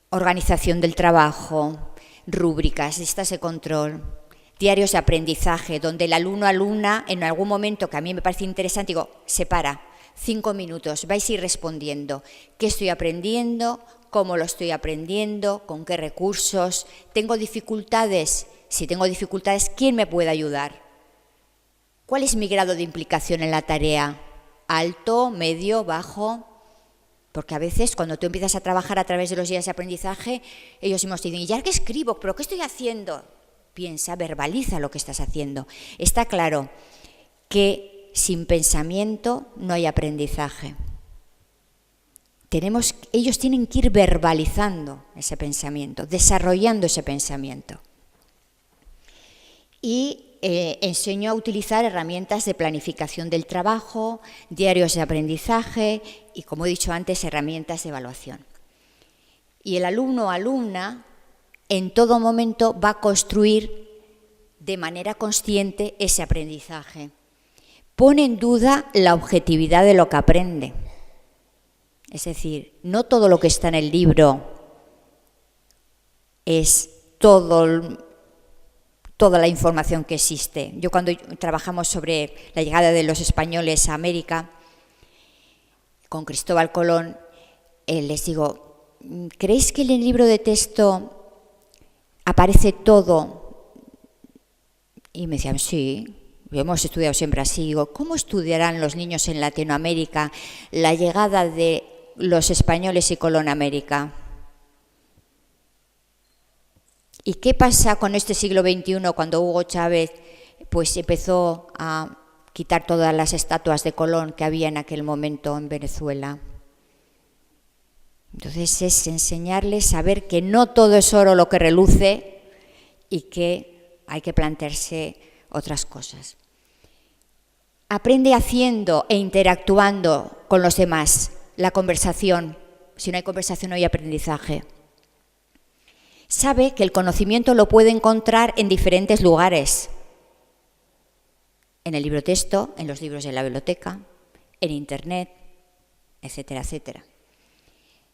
organización del trabajo, rúbricas, listas de control, diarios de aprendizaje, donde el alumno o alumna, en algún momento que a mí me parece interesante, digo, se para. 5 minutos, vais a ir respondiendo qué estoy aprendiendo, cómo lo estoy aprendiendo, con qué recursos, tengo dificultades, si tengo dificultades, ¿quién me puede ayudar? ¿Cuál es mi grado de implicación en la tarea? ¿Alto, medio, bajo? Porque a veces cuando tú empiezas a trabajar a través de los días de aprendizaje, ellos mismos te dicen, ¿y ya qué escribo? ¿Pero qué estoy haciendo? Piensa, verbaliza lo que estás haciendo. Está claro que sin pensamiento no hay aprendizaje. Ellos tienen que ir verbalizando ese pensamiento, desarrollando ese pensamiento. Y enseño a utilizar herramientas de planificación del trabajo, diarios de aprendizaje y, como he dicho antes, herramientas de evaluación. Y el alumno o alumna en todo momento va a construir de manera consciente ese aprendizaje. Pone en duda la objetividad de lo que aprende. Es decir, no todo lo que está en el libro es toda la información que existe. Yo cuando trabajamos sobre la llegada de los españoles a América, con Cristóbal Colón, les digo, ¿creéis que en el libro de texto aparece todo? Y me decían, sí, lo hemos estudiado siempre así. Digo, ¿cómo estudiarán los niños en Latinoamérica la llegada de los españoles y Colón a América? ¿Y qué pasa con este siglo XXI cuando Hugo Chávez pues empezó a quitar todas las estatuas de Colón que había en aquel momento en Venezuela? Entonces es enseñarles a ver que no todo es oro lo que reluce y que hay que plantearse otras cosas. Aprende haciendo e interactuando con los demás, la conversación. Si no hay conversación no hay aprendizaje. Sabe que el conocimiento lo puede encontrar en diferentes lugares. En el librotexto, en los libros de la biblioteca, en Internet, etcétera, etcétera.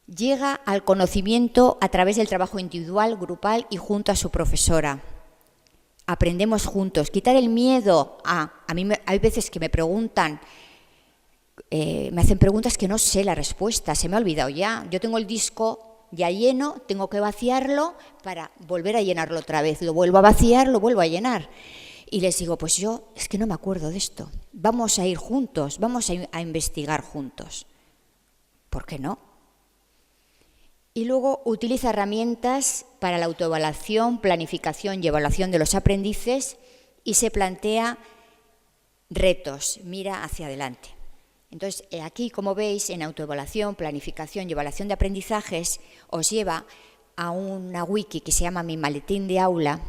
Llega al conocimiento a través del trabajo individual, grupal y junto a su profesora. Aprendemos juntos. Quitar el miedo a mí hay veces que me preguntan, me hacen preguntas que no sé la respuesta, se me ha olvidado ya. Yo tengo el disco ya lleno, tengo que vaciarlo para volver a llenarlo otra vez. Lo vuelvo a vaciar, lo vuelvo a llenar. Y les digo, pues yo es que no me acuerdo de esto. Vamos a ir juntos, vamos a investigar juntos. ¿Por qué no? Y luego utiliza herramientas para la autoevaluación, planificación y evaluación de los aprendices y se plantea retos, mira hacia adelante. Entonces, aquí, como veis, en autoevaluación, planificación y evaluación de aprendizajes, os lleva a una wiki que se llama Mi Maletín de Aula.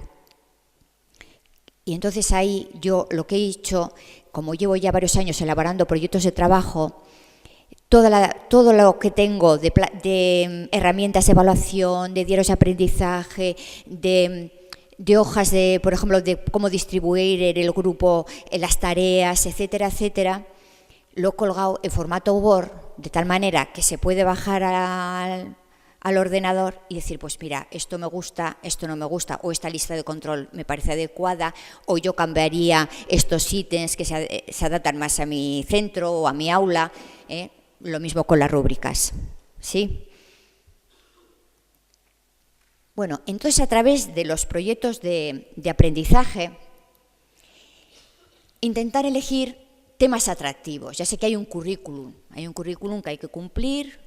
Y entonces ahí yo lo que he hecho, como llevo ya varios años elaborando proyectos de trabajo, todo lo que tengo de herramientas de evaluación, de diarios de aprendizaje, de hojas, por ejemplo, de cómo distribuir en el grupo las tareas, etcétera, etcétera, lo he colgado en formato Word, de tal manera que se puede bajar al ordenador y decir, pues mira, esto me gusta, esto no me gusta, o esta lista de control me parece adecuada, o yo cambiaría estos ítems que se adaptan más a mi centro o a mi aula. Lo mismo con las rúbricas, ¿sí? Bueno, entonces a través de los proyectos de aprendizaje, intentar elegir temas atractivos. Ya sé que hay un currículum que hay que cumplir,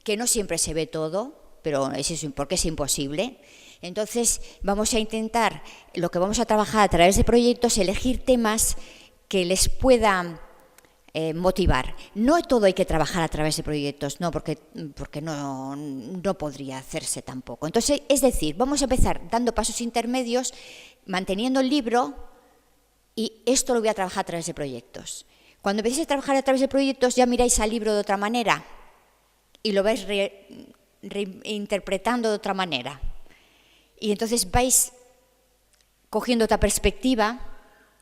que no siempre se ve todo, pero es eso, porque es imposible. Entonces vamos a intentar, lo que vamos a trabajar a través de proyectos, elegir temas que les puedan motivar. No todo hay que trabajar a través de proyectos, no, porque no podría hacerse tampoco. Entonces, es decir, vamos a empezar dando pasos intermedios, manteniendo el libro, y esto lo voy a trabajar a través de proyectos. Cuando empecéis a trabajar a través de proyectos, ya miráis al libro de otra manera y lo vais reinterpretando de otra manera. Y entonces vais cogiendo otra perspectiva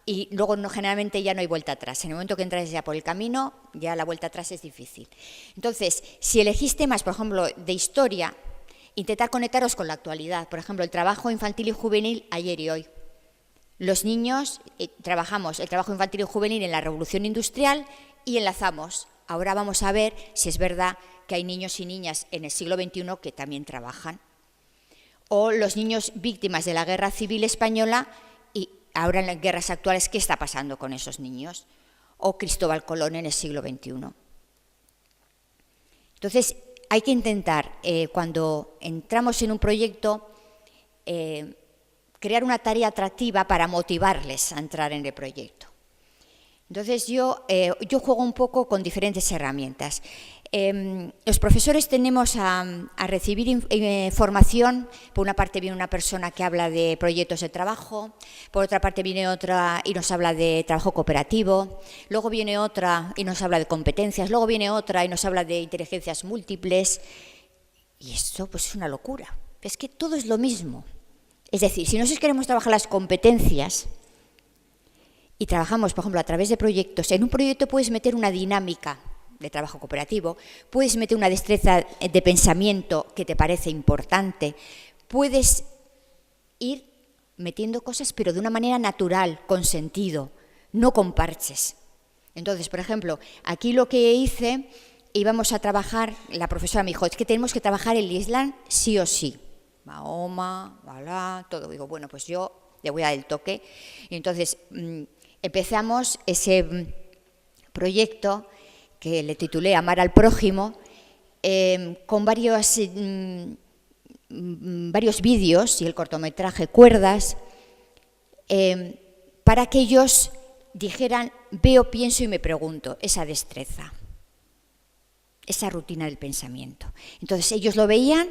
y luego generalmente ya no hay vuelta atrás. En el momento que entráis ya por el camino, ya la vuelta atrás es difícil. Entonces, si elegís temas, por ejemplo, de historia, intentad conectaros con la actualidad. Por ejemplo, el trabajo infantil y juvenil ayer y hoy. Los niños trabajamos el trabajo infantil y juvenil en la Revolución Industrial y enlazamos. Ahora vamos a ver si es verdad que hay niños y niñas en el siglo XXI que también trabajan. O los niños víctimas de la Guerra Civil Española y ahora en las guerras actuales, ¿qué está pasando con esos niños? O Cristóbal Colón en el siglo XXI. Entonces, hay que intentar, cuando entramos en un proyecto, crear una tarea atractiva para motivarles a entrar en el proyecto. Entonces, yo juego un poco con diferentes herramientas. Los profesores tenemos a recibir formación. Por una parte viene una persona que habla de proyectos de trabajo, por otra parte viene otra y nos habla de trabajo cooperativo, luego viene otra y nos habla de competencias, luego viene otra y nos habla de inteligencias múltiples. Y esto pues es una locura. Es que todo es lo mismo. Es decir, si nosotros queremos trabajar las competencias y trabajamos, por ejemplo, a través de proyectos, en un proyecto puedes meter una dinámica de trabajo cooperativo, puedes meter una destreza de pensamiento que te parece importante, puedes ir metiendo cosas, pero de una manera natural, con sentido, no con parches. Entonces, por ejemplo, aquí lo que hice, íbamos a trabajar, la profesora me dijo, es que tenemos que trabajar el Islam sí o sí. Mahoma, Alá, todo. Digo, bueno, pues yo le voy a dar el toque. Y entonces empezamos ese proyecto que le titulé Amar al prójimo, con varios vídeos y el cortometraje Cuerdas, para que ellos dijeran, veo, pienso y me pregunto, esa destreza, esa rutina del pensamiento. Entonces ellos lo veían,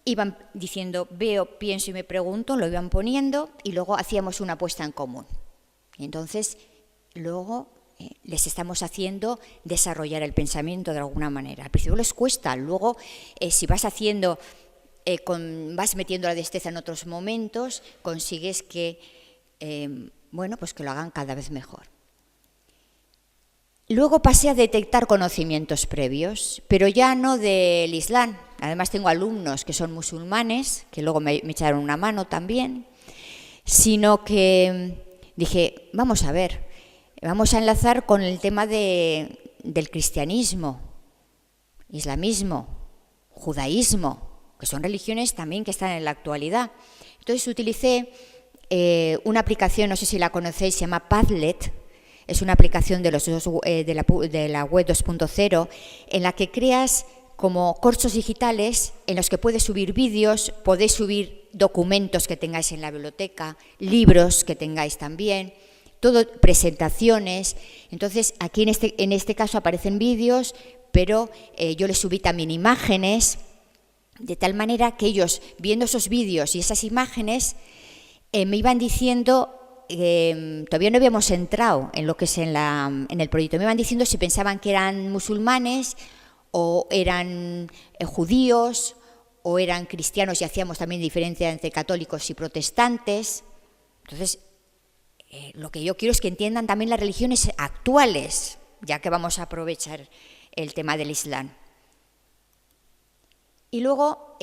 iban diciendo, veo, pienso y me pregunto, lo iban poniendo y luego hacíamos una puesta en común. Y entonces luego les estamos haciendo desarrollar el pensamiento de alguna manera. Al principio les cuesta, luego si vas haciendo, vas metiendo la destreza en otros momentos, consigues que, bueno, pues que lo hagan cada vez mejor. Luego pasé a detectar conocimientos previos, pero ya no del Islam. Además tengo alumnos que son musulmanes, que luego me echaron una mano también, sino que dije, vamos a ver, vamos a enlazar con el tema del cristianismo, islamismo, judaísmo, que son religiones también que están en la actualidad. Entonces utilicé una aplicación, no sé si la conocéis, se llama Padlet. Es una aplicación de la web 2.0 en la que creas como cursos digitales en los que puedes subir vídeos, podéis subir documentos que tengáis en la biblioteca, libros que tengáis también, todo, presentaciones. Entonces, aquí en este caso aparecen vídeos, pero yo les subí también imágenes, de tal manera que ellos, viendo esos vídeos y esas imágenes, me iban diciendo, todavía no habíamos entrado en lo que es en el proyecto, me iban diciendo si pensaban que eran musulmanes o eran judíos o eran cristianos, y hacíamos también diferencia entre católicos y protestantes. Entonces, lo que yo quiero es que entiendan también las religiones actuales, ya que vamos a aprovechar el tema del Islam. Y luego,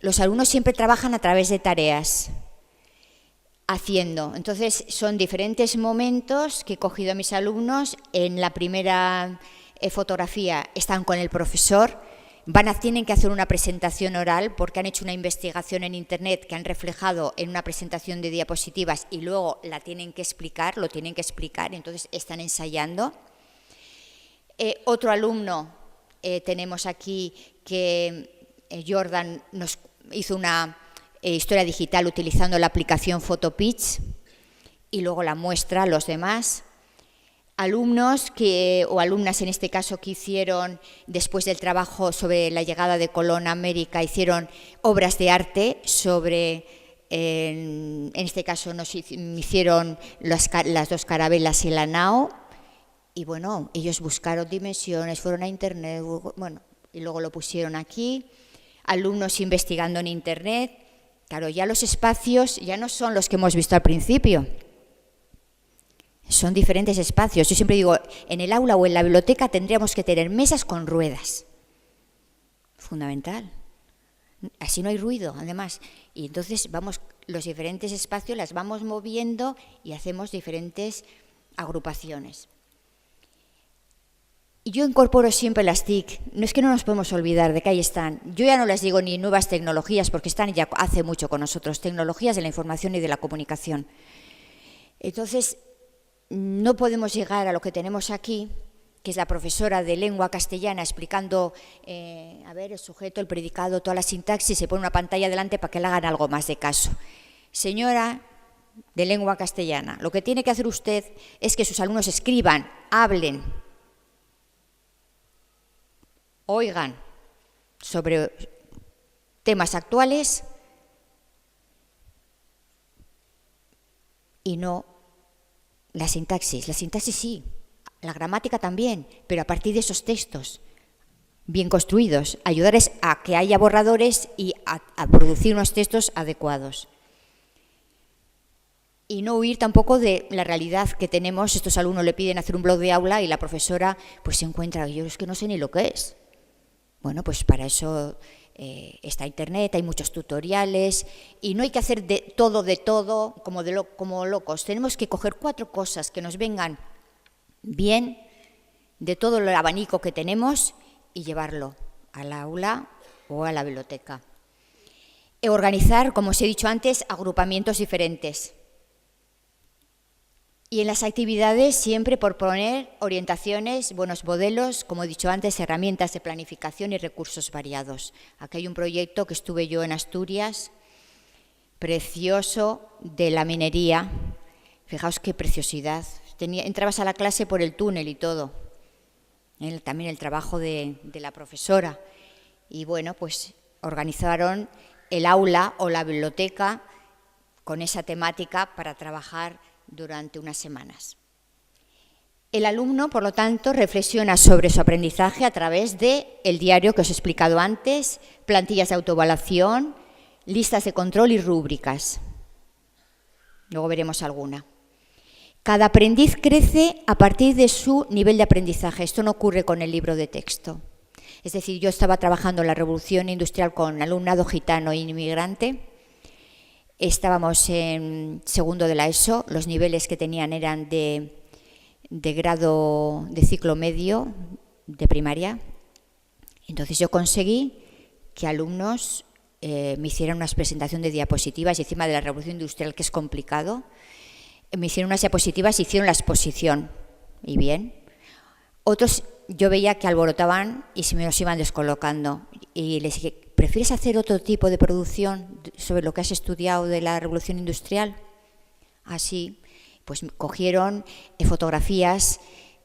los alumnos siempre trabajan a través de tareas, haciendo. Entonces, son diferentes momentos que he cogido a mis alumnos. En la primera fotografía están con el profesor, tienen que hacer una presentación oral porque han hecho una investigación en Internet que han reflejado en una presentación de diapositivas y luego la tienen que explicar, lo tienen que explicar, entonces están ensayando. Otro alumno tenemos aquí que Jordan nos hizo una historia digital utilizando la aplicación PhotoPitch y luego la muestra a los demás. Alumnos o alumnas en este caso que hicieron, después del trabajo sobre la llegada de Colón a América, hicieron obras de arte sobre, en este caso nos hicieron las dos carabelas y la nao, y bueno, ellos buscaron dimensiones, fueron a Internet, bueno, y luego lo pusieron aquí. Alumnos investigando en Internet. Claro, ya los espacios ya no son los que hemos visto al principio. Son diferentes espacios. Yo siempre digo, en el aula o en la biblioteca tendríamos que tener mesas con ruedas. Fundamental. Así no hay ruido, además. Y entonces los diferentes espacios las vamos moviendo y hacemos diferentes agrupaciones. Y yo incorporo siempre las TIC. No es que no nos podemos olvidar de que ahí están. Yo ya no les digo ni nuevas tecnologías, porque están ya hace mucho con nosotros, tecnologías de la información y de la comunicación. Entonces, no podemos llegar a lo que tenemos aquí, que es la profesora de lengua castellana explicando, el sujeto, el predicado, toda la sintaxis, se pone una pantalla delante para que le hagan algo más de caso. Señora de lengua castellana, lo que tiene que hacer usted es que sus alumnos escriban, hablen, oigan sobre temas actuales y no la sintaxis. La sintaxis sí, la gramática también, pero a partir de esos textos bien construidos, ayudarles a que haya borradores y a producir unos textos adecuados. Y no huir tampoco de la realidad que tenemos. Estos alumnos le piden hacer un blog de aula y la profesora pues se encuentra, yo es que no sé ni lo que es. Bueno, pues para eso está Internet, hay muchos tutoriales y no hay que hacer de todo, como locos. Tenemos que coger 4 cosas que nos vengan bien de todo el abanico que tenemos y llevarlo al aula o a la biblioteca. Organizar, como os he dicho antes, agrupamientos diferentes. Y en las actividades siempre proponer orientaciones, buenos modelos, como he dicho antes, herramientas de planificación y recursos variados. Aquí hay un proyecto que estuve yo en Asturias, precioso, de la minería. Fijaos qué preciosidad. Entrabas a la clase por el túnel y todo. También el trabajo de la profesora. Y bueno, pues organizaron el aula o la biblioteca con esa temática para trabajar durante unas semanas. El alumno, por lo tanto, reflexiona sobre su aprendizaje a través del diario que os he explicado antes, plantillas de autoevaluación, listas de control y rúbricas. Luego veremos alguna. Cada aprendiz crece a partir de su nivel de aprendizaje. Esto no ocurre con el libro de texto. Es decir, yo estaba trabajando en la Revolución Industrial con alumnado gitano e inmigrante. Estábamos en segundo de la ESO, los niveles que tenían eran de grado de ciclo medio de primaria. Entonces yo conseguí que alumnos me hicieran una presentación de diapositivas y encima de la Revolución Industrial, que es complicado, me hicieron unas diapositivas y hicieron la exposición. Y bien. Otros yo veía que alborotaban y se me los iban descolocando. Y les dije, ¿prefieres hacer otro tipo de producción sobre lo que has estudiado de la Revolución Industrial? Así, pues cogieron fotografías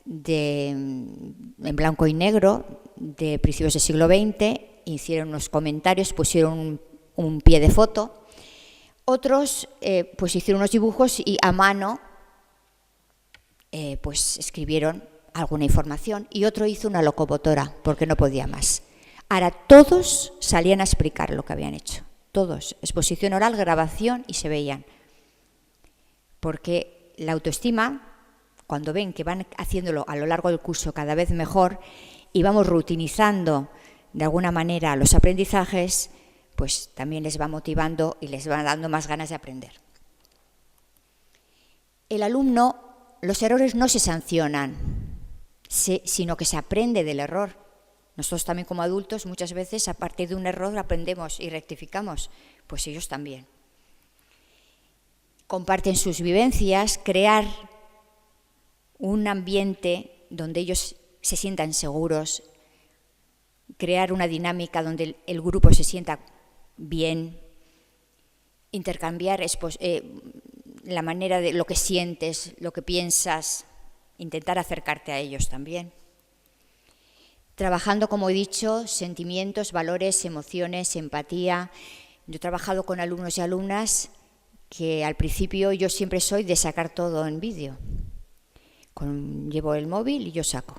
en blanco y negro de principios del siglo XX, hicieron unos comentarios, pusieron un pie de foto. Otros pues hicieron unos dibujos y a mano pues escribieron alguna información, y otro hizo una locomotora porque no podía más. Ahora todos salían a explicar lo que habían hecho, todos, exposición oral, grabación, y se veían. Porque la autoestima, cuando ven que van haciéndolo a lo largo del curso cada vez mejor y vamos rutinizando de alguna manera los aprendizajes, pues también les va motivando y les va dando más ganas de aprender. El alumno, los errores no se sancionan, sino que se aprende del error. Nosotros también como adultos muchas veces a partir de un error aprendemos y rectificamos, pues ellos también. Comparten sus vivencias, crear un ambiente donde ellos se sientan seguros, crear una dinámica donde el grupo se sienta bien, intercambiar la manera de lo que sientes, lo que piensas, intentar acercarte a ellos también. Trabajando, como he dicho, sentimientos, valores, emociones, empatía. Yo he trabajado con alumnos y alumnas que al principio yo siempre soy de sacar todo en vídeo. Llevo el móvil y yo saco.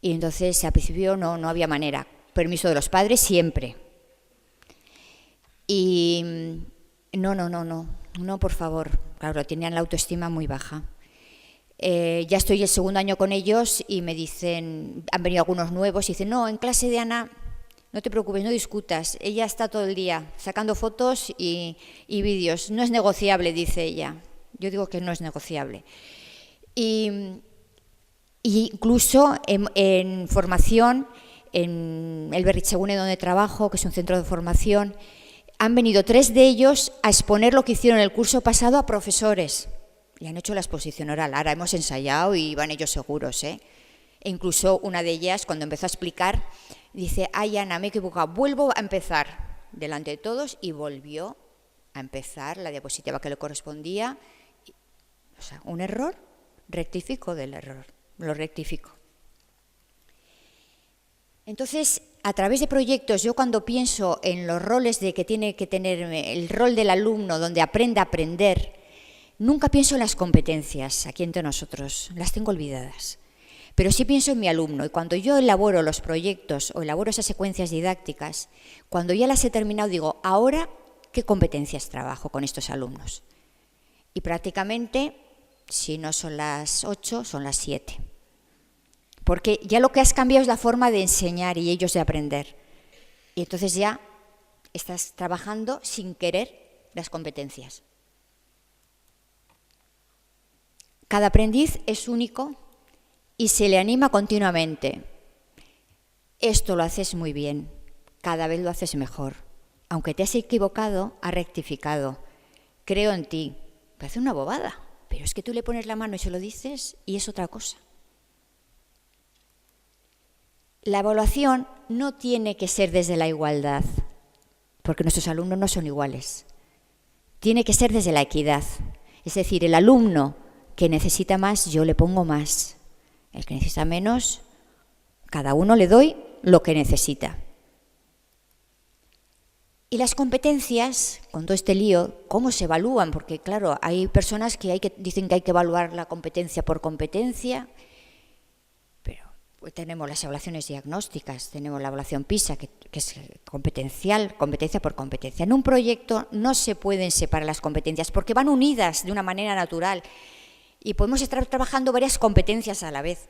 Y entonces al principio no había manera. Permiso de los padres siempre. Y no, por favor. Claro, tenían la autoestima muy baja. Ya estoy el segundo año con ellos y me dicen, han venido algunos nuevos y dicen, no, en clase de Ana, no te preocupes, no discutas, ella está todo el día sacando fotos y vídeos, no es negociable, dice ella. Yo digo que no es negociable. Y incluso en formación, en el Berritzegune donde trabajo, que es un centro de formación, han venido 3 de ellos a exponer lo que hicieron el curso pasado a profesores. Y han hecho la exposición oral. Ahora hemos ensayado y van ellos seguros, ¿eh? E incluso una de ellas, cuando empezó a explicar, dice, ay, Ana, me he equivocado, vuelvo a empezar delante de todos, y volvió a empezar la diapositiva que le correspondía. O sea, un error, rectifico del error, lo rectifico. Entonces, a través de proyectos, yo cuando pienso en los roles de que tiene que tener el rol del alumno, donde aprenda a aprender, nunca pienso en las competencias aquí entre nosotros, las tengo olvidadas. Pero sí pienso en mi alumno, y cuando yo elaboro los proyectos o elaboro esas secuencias didácticas, cuando ya las he terminado digo, ahora, ¿qué competencias trabajo con estos alumnos? Y prácticamente, si no son las 8, son las 7. Porque ya lo que has cambiado es la forma de enseñar y ellos de aprender. Y entonces ya estás trabajando sin querer las competencias. Cada aprendiz es único y se le anima continuamente. Esto lo haces muy bien, cada vez lo haces mejor. Aunque te has equivocado, has rectificado. Creo en ti. Parece una bobada, pero es que tú le pones la mano y se lo dices y es otra cosa. La evaluación no tiene que ser desde la igualdad, porque nuestros alumnos no son iguales. Tiene que ser desde la equidad. Es decir, el alumno que necesita más, yo le pongo más. El que necesita menos, cada uno le doy lo que necesita. Y las competencias, con todo este lío, ¿cómo se evalúan? Porque, claro, hay personas que dicen que hay que evaluar la competencia por competencia, pero pues, tenemos las evaluaciones diagnósticas, tenemos la evaluación PISA, que es competencial, competencia por competencia. En un proyecto no se pueden separar las competencias porque van unidas de una manera natural y podemos estar trabajando varias competencias a la vez.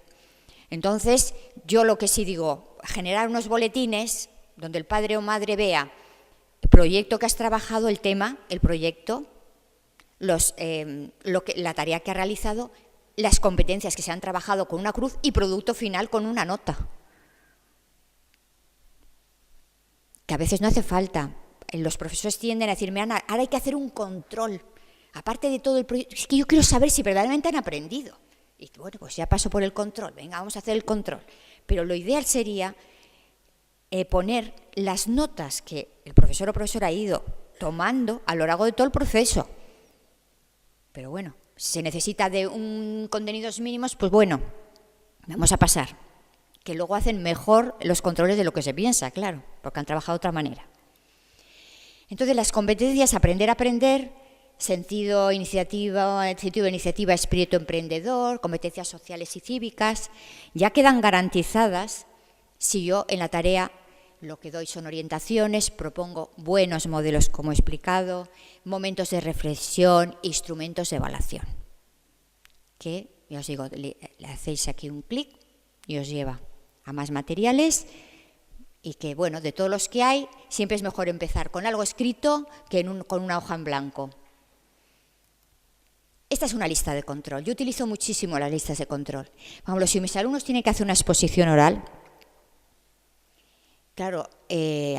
Entonces, yo lo que sí digo, generar unos boletines donde el padre o madre vea el proyecto que has trabajado, el tema, el proyecto, la tarea que ha realizado, las competencias que se han trabajado con una cruz y producto final con una nota. Que a veces no hace falta. Los profesores tienden a decirme, Ana, ahora hay que hacer un control. Aparte de todo el proyecto, es que yo quiero saber si verdaderamente han aprendido. Y bueno, pues ya paso por el control, venga, vamos a hacer el control. Pero lo ideal sería poner las notas que el profesor o profesora ha ido tomando a lo largo de todo el proceso. Pero bueno, si se necesita de un contenidos mínimos, pues bueno, vamos a pasar. Que luego hacen mejor los controles de lo que se piensa, claro, porque han trabajado de otra manera. Entonces, las competencias, aprender a aprender, sentido de iniciativa, espíritu emprendedor, competencias sociales y cívicas, ya quedan garantizadas si yo en la tarea lo que doy son orientaciones, propongo buenos modelos como he explicado, momentos de reflexión, instrumentos de evaluación. Que, ya os digo, le hacéis aquí un clic y os lleva a más materiales y que, bueno, de todos los que hay, siempre es mejor empezar con algo escrito que con una hoja en blanco. Esta es una lista de control. Yo utilizo muchísimo las listas de control. Por ejemplo, si mis alumnos tienen que hacer una exposición oral, claro,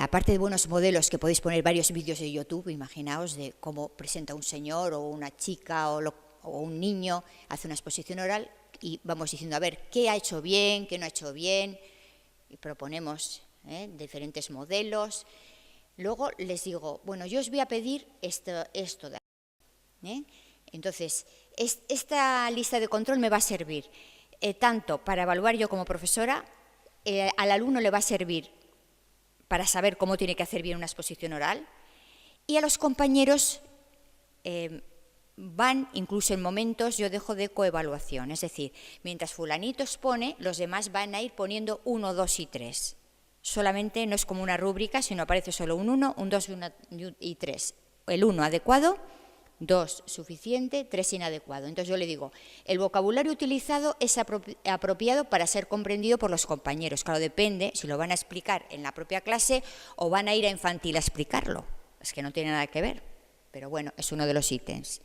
aparte de buenos modelos que podéis poner varios vídeos de YouTube, imaginaos de cómo presenta un señor o una chica o un niño, hace una exposición oral y vamos diciendo, a ver, ¿qué ha hecho bien, qué no ha hecho bien? Y proponemos diferentes modelos. Luego les digo, bueno, yo os voy a pedir esto de aquí. Entonces, esta lista de control me va a servir tanto para evaluar yo como profesora, al alumno le va a servir para saber cómo tiene que hacer bien una exposición oral y a los compañeros van, incluso en momentos, yo dejo de coevaluación, es decir, mientras fulanito expone, los demás van a ir poniendo 1, 2 y 3. Solamente no es como una rúbrica, sino aparece solo un 1, un 2 y 3. El 1 adecuado, 2 suficiente, 3 inadecuado. Entonces yo le digo, el vocabulario utilizado es apropiado para ser comprendido por los compañeros. Claro, depende si lo van a explicar en la propia clase o van a ir a infantil a explicarlo. Es que no tiene nada que ver, pero bueno, es uno de los ítems.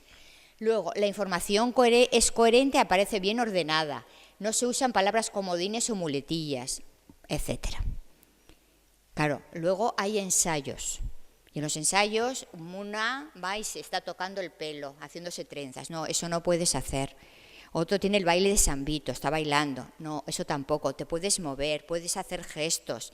Luego, la información es coherente, aparece bien ordenada. No se usan palabras comodines o muletillas, etc. Claro, luego hay ensayos. Y en los ensayos, una va y se está tocando el pelo, haciéndose trenzas. No, eso no puedes hacer. Otro tiene el baile de San Vito, está bailando. No, eso tampoco. Te puedes mover, puedes hacer gestos,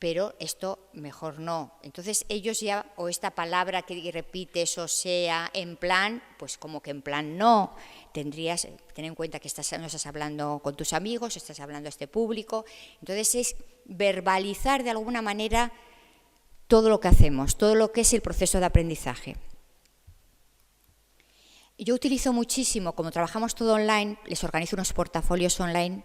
pero esto mejor no. Entonces ellos ya, o esta palabra que repites, o sea, en plan, pues como que en plan no. Tendrías, ten en cuenta que no estás hablando con tus amigos, estás hablando a este público. Entonces es verbalizar de alguna manera todo lo que hacemos, todo lo que es el proceso de aprendizaje. Yo utilizo muchísimo, como trabajamos todo online, les organizo unos portafolios online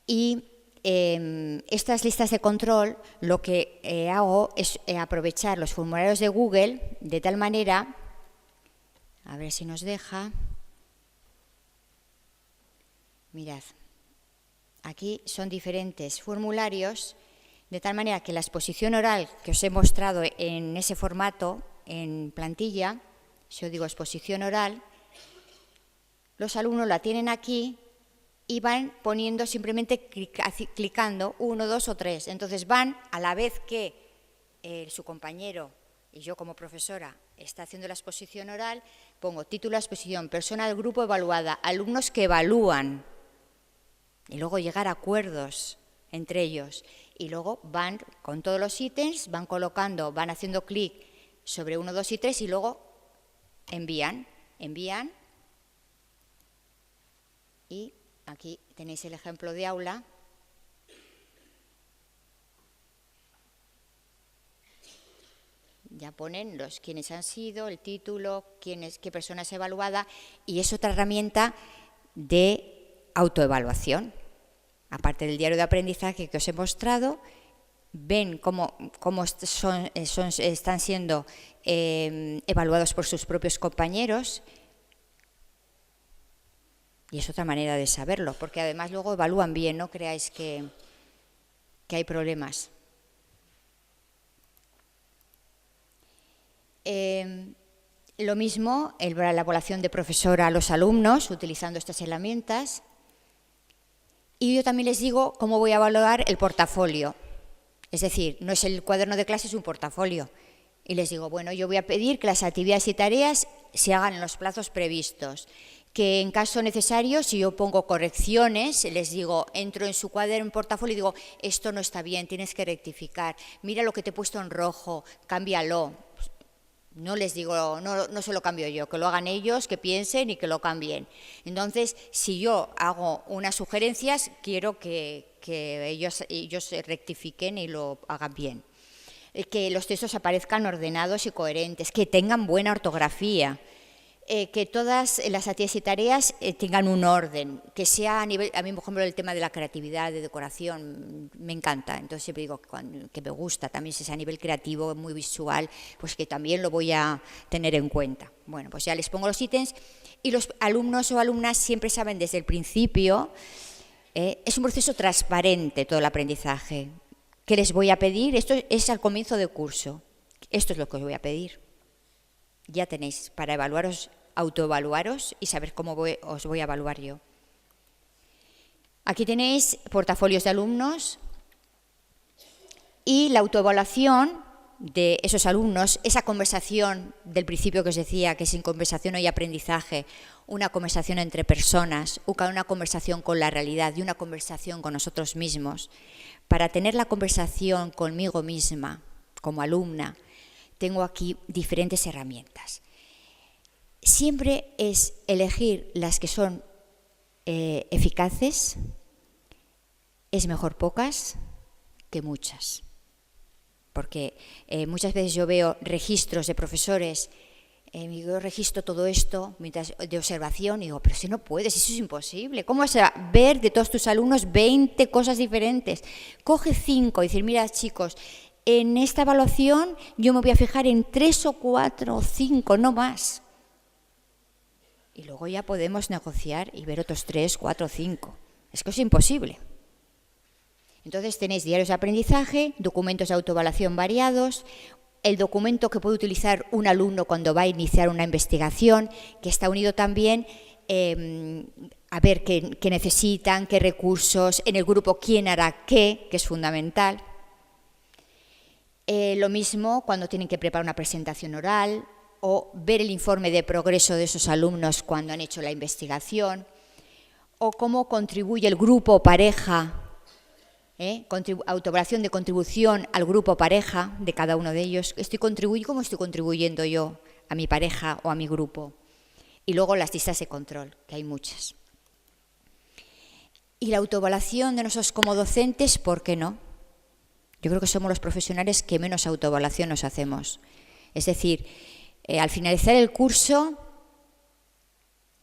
y estas listas de control lo que hago es aprovechar los formularios de Google de tal manera, a ver si nos deja, mirad, aquí son diferentes formularios De tal manera que la exposición oral que os he mostrado en ese formato, en plantilla, si os digo exposición oral, los alumnos la tienen aquí y van poniendo simplemente clicando 1, 2 o 3. Entonces van a la vez que su compañero y yo como profesora está haciendo la exposición oral, pongo título de exposición, persona del grupo evaluada, alumnos que evalúan, y luego llegar a acuerdos entre ellos. Y luego van con todos los ítems, van colocando, van haciendo clic sobre 1, 2 y 3 y luego envían. Y aquí tenéis el ejemplo de aula. Ya ponen quiénes han sido, el título, qué persona es evaluada, y es otra herramienta de autoevaluación. Aparte del diario de aprendizaje que os he mostrado, ven cómo están siendo evaluados por sus propios compañeros, y es otra manera de saberlo, porque además luego evalúan bien, no creáis que hay problemas. Lo mismo, la evaluación de profesor a los alumnos, utilizando estas herramientas. Y yo también les digo cómo voy a evaluar el portafolio. Es decir, no es el cuaderno de clase, es un portafolio. Y les digo, bueno, yo voy a pedir que las actividades y tareas se hagan en los plazos previstos. Que en caso necesario, si yo pongo correcciones, les digo, entro en su cuaderno, en portafolio y digo, esto no está bien, tienes que rectificar. Mira lo que te he puesto en rojo, cámbialo. No les digo, no se lo cambio yo, que lo hagan ellos, que piensen y que lo cambien. Entonces, si yo hago unas sugerencias, quiero que ellos rectifiquen y lo hagan bien. Que los textos aparezcan ordenados y coherentes, que tengan buena ortografía, que todas las actividades y tareas tengan un orden, que sea a nivel, a mí por ejemplo el tema de la creatividad, de decoración, me encanta, entonces siempre digo que me gusta, también si es a nivel creativo, muy visual, pues que también lo voy a tener en cuenta. Bueno, pues ya les pongo los ítems y los alumnos o alumnas siempre saben desde el principio, es un proceso transparente todo el aprendizaje. ¿Qué les voy a pedir? Esto es al comienzo del curso, esto es lo que os voy a pedir. Ya tenéis para evaluaros, autoevaluaros y saber cómo os voy a evaluar yo. Aquí tenéis portafolios de alumnos y la autoevaluación de esos alumnos, esa conversación del principio que os decía, que sin conversación no hay aprendizaje, una conversación entre personas, una conversación con la realidad y una conversación con nosotros mismos. Para tener la conversación conmigo misma, como alumna, tengo aquí diferentes herramientas. Siempre es elegir las que son eficaces, es mejor pocas que muchas. Porque muchas veces yo veo registros de profesores, yo registro todo esto de observación y digo, pero si no puedes, eso es imposible. ¿Cómo vas a ver de todos tus alumnos 20 cosas diferentes? Coge 5 y decir, mira chicos, en esta evaluación yo me voy a fijar en 3 o 4 o 5, no más. Y luego ya podemos negociar y ver otros 3, 4 o 5. Es que es imposible. Entonces tenéis diarios de aprendizaje, documentos de autoevaluación variados, el documento que puede utilizar un alumno cuando va a iniciar una investigación, que está unido también a ver qué necesitan, qué recursos, en el grupo quién hará qué, que es fundamental. Lo mismo cuando tienen que preparar una presentación oral o ver el informe de progreso de esos alumnos cuando han hecho la investigación o cómo contribuye el grupo o pareja, autoevaluación de contribución al grupo o pareja de cada uno de ellos. ¿Cómo estoy contribuyendo yo a mi pareja o a mi grupo? Y luego las listas de control, que hay muchas. Y la autoevaluación de nosotros como docentes, ¿por qué no? Yo creo que somos los profesionales que menos autoevaluación nos hacemos. Es decir, al finalizar el curso,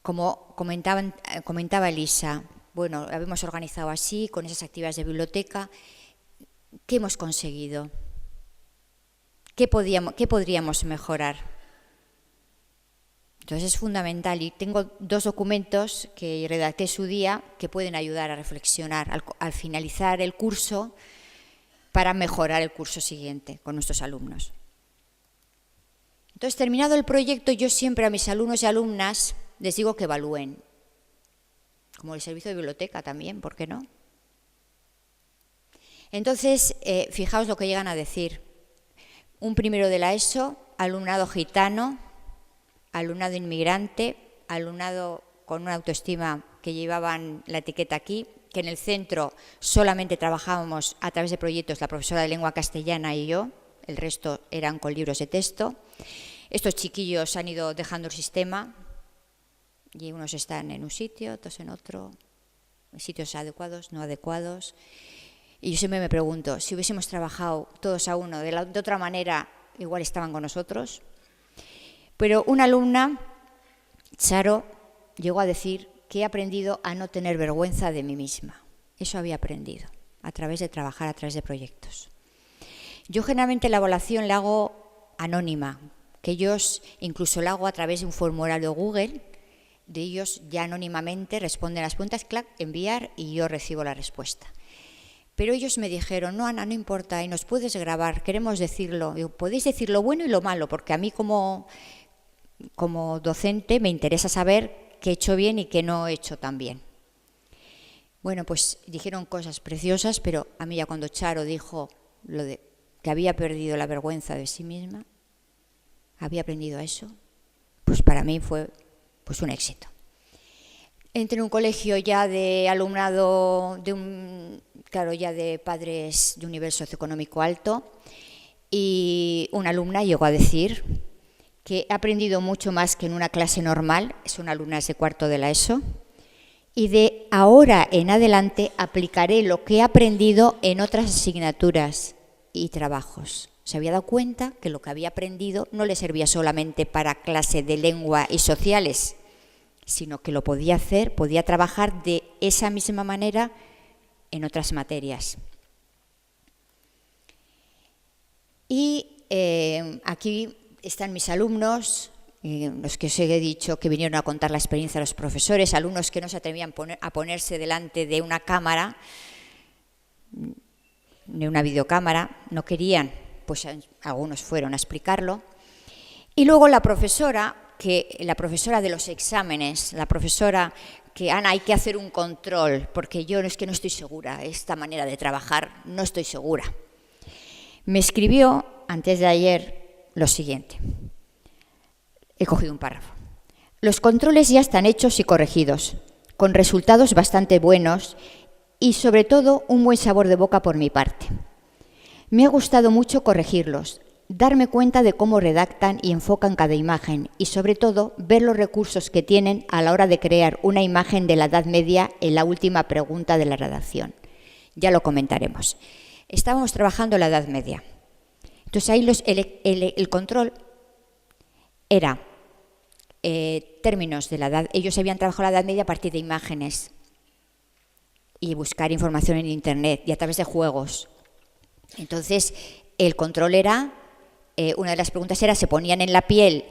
como comentaba Elisa, bueno, lo habíamos organizado así, con esas actividades de biblioteca. ¿Qué hemos conseguido? ¿Qué podríamos mejorar? Entonces es fundamental y tengo 2 documentos que redacté su día que pueden ayudar a reflexionar al finalizar el curso. para mejorar el curso siguiente con nuestros alumnos. Entonces, terminado el proyecto, yo siempre a mis alumnos y alumnas les digo que evalúen, como el servicio de biblioteca también, ¿por qué no? Entonces, fijaos lo que llegan a decir. Un primero de la ESO, alumnado gitano, alumnado inmigrante, alumnado con una autoestima que llevaban la etiqueta aquí, que en el centro solamente trabajábamos a través de proyectos la profesora de lengua castellana y yo, el resto eran con libros de texto. Estos chiquillos han ido dejando el sistema y unos están en un sitio, otros en otro, en sitios adecuados, no adecuados. Y yo siempre me pregunto, si hubiésemos trabajado todos a uno de otra manera, igual estaban con nosotros. Pero una alumna, Charo, llegó a decir que he aprendido a no tener vergüenza de mí misma. Eso había aprendido a través de trabajar, a través de proyectos. Yo generalmente la evaluación la hago anónima, que ellos incluso la hago a través de un formulario Google, de ellos ya anónimamente responden las preguntas, clac, enviar y yo recibo la respuesta. Pero ellos me dijeron, no, Ana, no importa, y nos puedes grabar, queremos decirlo. Digo, podéis decir lo bueno y lo malo, porque a mí como docente me interesa saber qué he hecho bien y qué no he hecho tan bien. Bueno, pues dijeron cosas preciosas, pero a mí ya cuando Charo dijo lo de que había perdido la vergüenza de sí misma, había aprendido a eso, pues para mí fue pues un éxito. Entré en un colegio ya de alumnado, ya de padres de un nivel socioeconómico alto, y una alumna llegó a decir que he aprendido mucho más que en una clase normal, son alumnas de cuarto de la ESO, y de ahora en adelante aplicaré lo que he aprendido en otras asignaturas y trabajos. Se había dado cuenta que lo que había aprendido no le servía solamente para clase de lengua y sociales, sino que lo podía hacer, podía trabajar de esa misma manera en otras materias. Y aquí están mis alumnos, los que os he dicho que vinieron a contar la experiencia de los profesores, alumnos que no se atrevían a ponerse delante de una cámara, de una videocámara, no querían, pues algunos fueron a explicarlo. Y luego la profesora de los exámenes, la profesora que, Ana, hay que hacer un control, porque yo es que no estoy segura, esta manera de trabajar no estoy segura. Me escribió antes de ayer lo siguiente. He cogido un párrafo. Los controles ya están hechos y corregidos, con resultados bastante buenos y, sobre todo, un buen sabor de boca por mi parte. Me ha gustado mucho corregirlos, darme cuenta de cómo redactan y enfocan cada imagen y, sobre todo, ver los recursos que tienen a la hora de crear una imagen de la Edad Media en la última pregunta de la redacción. Ya lo comentaremos. Estábamos trabajando en la Edad Media. Entonces ahí el control era términos de la edad. Ellos habían trabajado la Edad Media a partir de imágenes y buscar información en Internet y a través de juegos. Entonces el control era, una de las preguntas era, se ponían en la piel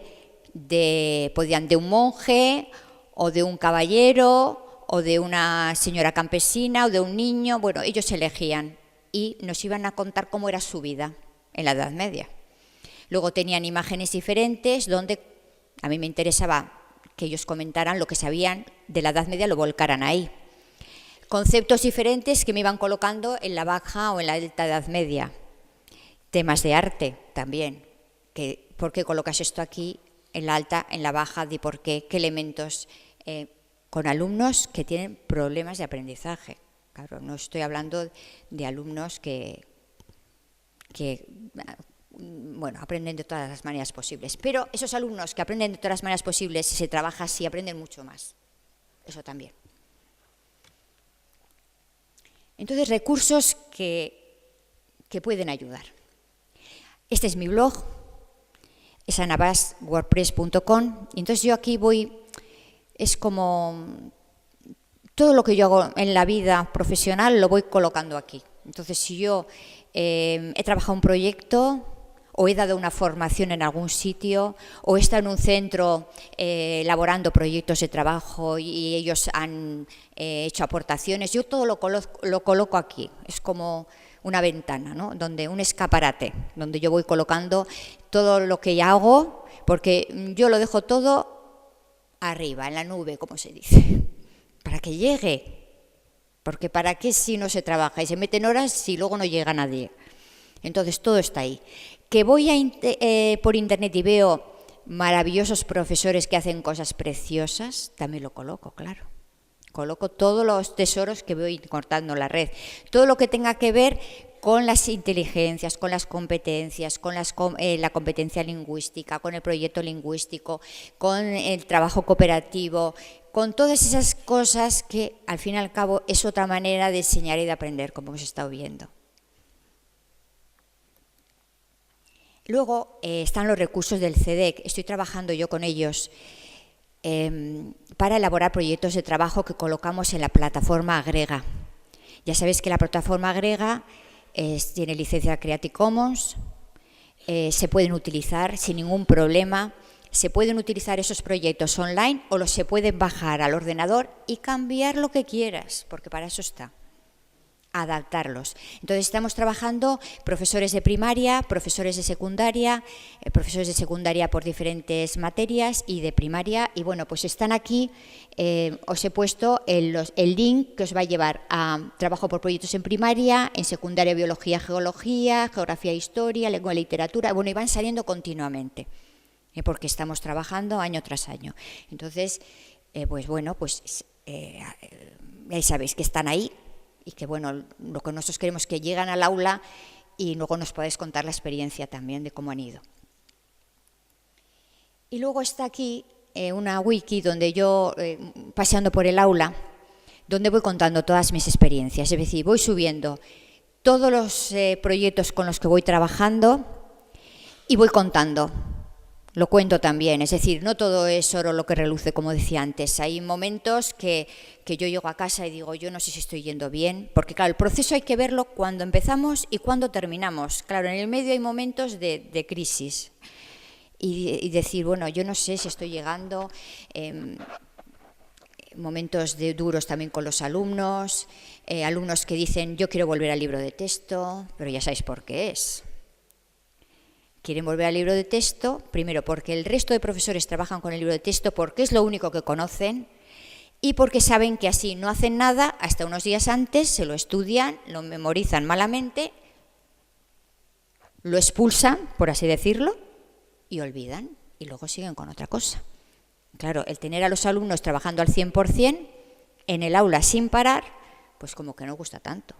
podían de un monje o de un caballero o de una señora campesina o de un niño. Bueno, ellos elegían y nos iban a contar cómo era su vida en la Edad Media. Luego tenían imágenes diferentes donde a mí me interesaba que ellos comentaran lo que sabían de la Edad Media, lo volcaran ahí. Conceptos diferentes que me iban colocando en la baja o en la alta Edad Media. Temas de arte también. ¿Por qué colocas esto aquí en la alta, en la baja? ¿De por qué? ¿Qué elementos? Con alumnos que tienen problemas de aprendizaje. Claro, no estoy hablando de alumnos que aprenden de todas las maneras posibles. Pero esos alumnos que aprenden de todas las maneras posibles, si se trabaja así, aprenden mucho más. Eso también. Entonces, recursos que pueden ayudar. Este es mi blog, es anabaswordpress.com. Y entonces yo aquí es como todo lo que yo hago en la vida profesional lo voy colocando aquí. Entonces, si yo he trabajado un proyecto o he dado una formación en algún sitio o he estado en un centro elaborando proyectos de trabajo y ellos han hecho aportaciones, yo todo lo coloco aquí. Es como una ventana, ¿no? Donde un escaparate, donde yo voy colocando todo lo que hago, porque yo lo dejo todo arriba, en la nube, como se dice, para que llegue. Porque ¿para qué si no se trabaja y se meten horas si luego no llega nadie? Entonces todo está ahí. Que voy por internet y veo maravillosos profesores que hacen cosas preciosas, también lo coloco, claro. Coloco todos los tesoros que voy cortando en la red. Todo lo que tenga que ver con las inteligencias, con las competencias, con la competencia lingüística, con el proyecto lingüístico, con el trabajo cooperativo, con todas esas cosas que al fin y al cabo es otra manera de enseñar y de aprender, como hemos estado viendo. Luego están los recursos del CEDEC. Estoy trabajando yo con ellos para elaborar proyectos de trabajo que colocamos en la plataforma Agrega. Ya sabéis que la plataforma Agrega tiene licencia Creative Commons, se pueden utilizar sin ningún problema, se pueden utilizar esos proyectos online o se pueden bajar al ordenador y cambiar lo que quieras, porque para eso está. Adaptarlos. Entonces estamos trabajando profesores de primaria, profesores de secundaria por diferentes materias y de primaria, y bueno, pues están aquí, os he puesto el link que os va a llevar a trabajo por proyectos en primaria, en secundaria biología, geología, geografía, historia, lengua y literatura, bueno, y van saliendo continuamente, porque estamos trabajando año tras año. Entonces, pues bueno, pues ya sabéis que están ahí, y que bueno, lo que nosotros queremos es que lleguen al aula y luego nos podáis contar la experiencia también de cómo han ido. Y luego está aquí una wiki donde yo, paseando por el aula, donde voy contando todas mis experiencias, es decir, voy subiendo todos los proyectos con los que voy trabajando y voy contando. Lo cuento también, es decir, no todo es oro lo que reluce, como decía antes. Hay momentos que yo llego a casa y digo, yo no sé si estoy yendo bien, porque claro, el proceso hay que verlo cuando empezamos y cuando terminamos. Claro, en el medio hay momentos de crisis y decir, bueno, yo no sé si estoy llegando, momentos duros también con los alumnos, alumnos que dicen, yo quiero volver al libro de texto, pero ya sabéis por qué es. Quieren volver al libro de texto, primero porque el resto de profesores trabajan con el libro de texto porque es lo único que conocen y porque saben que así no hacen nada hasta unos días antes, se lo estudian, lo memorizan malamente, lo expulsan, por así decirlo, y olvidan y luego siguen con otra cosa. Claro, el tener a los alumnos trabajando al 100% en el aula sin parar, pues como que no gusta tanto.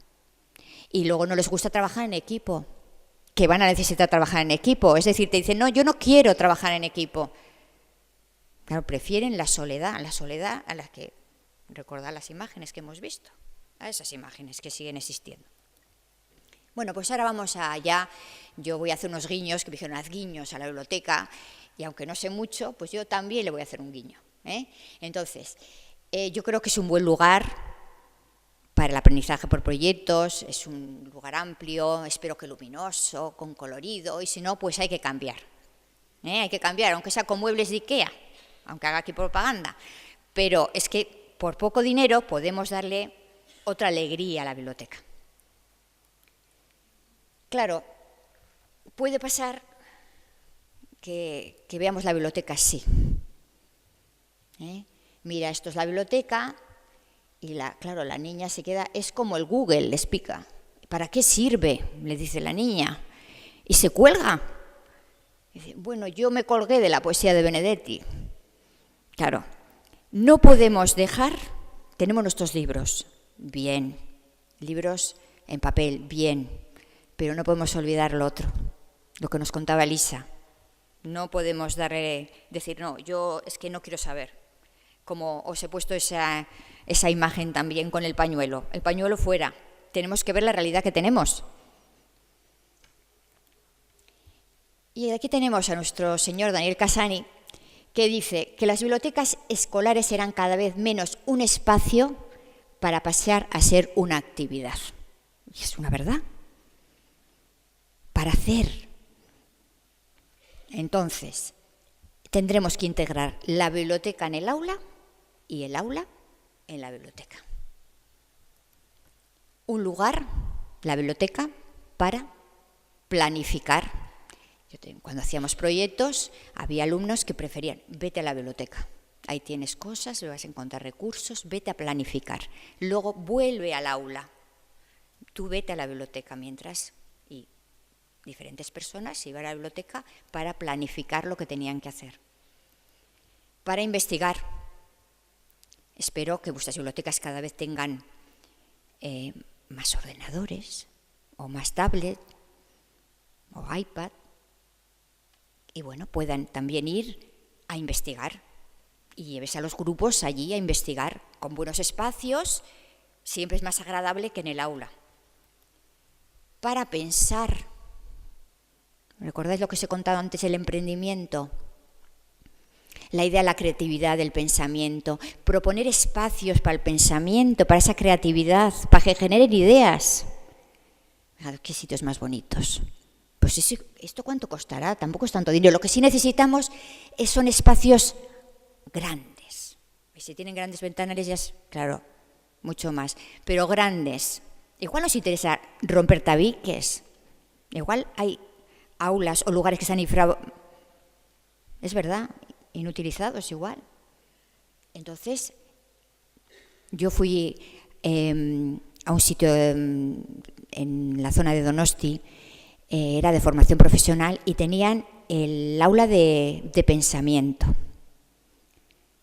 Y luego no les gusta trabajar en equipo, que van a necesitar trabajar en equipo. Es decir, te dicen, no, yo no quiero trabajar en equipo. Claro, prefieren la soledad a la que, recordad las imágenes que hemos visto, a esas imágenes que siguen existiendo. Bueno, pues ahora vamos allá. Yo voy a hacer unos guiños, que me dijeron, haz guiños a la biblioteca, y aunque no sé mucho, pues yo también le voy a hacer un guiño. Entonces, yo creo que es un buen lugar para el aprendizaje por proyectos, es un lugar amplio, espero que luminoso, con colorido, y si no, pues hay que cambiar. Hay que cambiar, aunque sea con muebles de Ikea, aunque haga aquí propaganda. Pero es que por poco dinero podemos darle otra alegría a la biblioteca. Claro, puede pasar que veamos la biblioteca así. Mira, esto es la biblioteca. Y claro, la niña se queda, es como el Google, le explica. ¿Para qué sirve?, le dice la niña. Y se cuelga. Dice, bueno, yo me colgué de la poesía de Benedetti. Claro, no podemos dejar, tenemos nuestros libros, bien, libros en papel, bien, pero no podemos olvidar lo otro, lo que nos contaba Elisa. No podemos decir, no, yo es que no quiero saber. Como os he puesto esa imagen también con el pañuelo fuera, tenemos que ver la realidad que tenemos. Y aquí tenemos a nuestro señor Daniel Casani, que dice que las bibliotecas escolares serán cada vez menos un espacio para pasar a ser una actividad. Y es una verdad. Para hacer. Entonces, tendremos que integrar la biblioteca en el aula y el aula en la biblioteca. Un lugar, la biblioteca, para planificar. Cuando hacíamos proyectos, había alumnos que preferían, vete a la biblioteca. Ahí tienes cosas, le vas a encontrar recursos, vete a planificar. Luego vuelve al aula. Tú vete a la biblioteca mientras, y diferentes personas iban a la biblioteca para planificar lo que tenían que hacer. Para investigar. Espero que vuestras bibliotecas cada vez tengan más ordenadores, o más tablet, o iPad, y bueno, puedan también ir a investigar. Y lleves a los grupos allí a investigar con buenos espacios, siempre es más agradable que en el aula. Para pensar, ¿recordáis lo que os he contado antes del emprendimiento? La idea de la creatividad del pensamiento, proponer espacios para el pensamiento, para esa creatividad, para que generen ideas. ¿Qué sitios más bonitos? Pues ¿esto cuánto costará? Tampoco es tanto dinero. Lo que sí necesitamos son espacios grandes. Y si tienen grandes ventanales ya es, claro, mucho más. Pero grandes. Igual nos interesa romper tabiques. Igual hay aulas o lugares que están es verdad, inutilizados igual. Entonces, yo fui a un sitio en la zona de Donosti, era de formación profesional, y tenían el aula de pensamiento.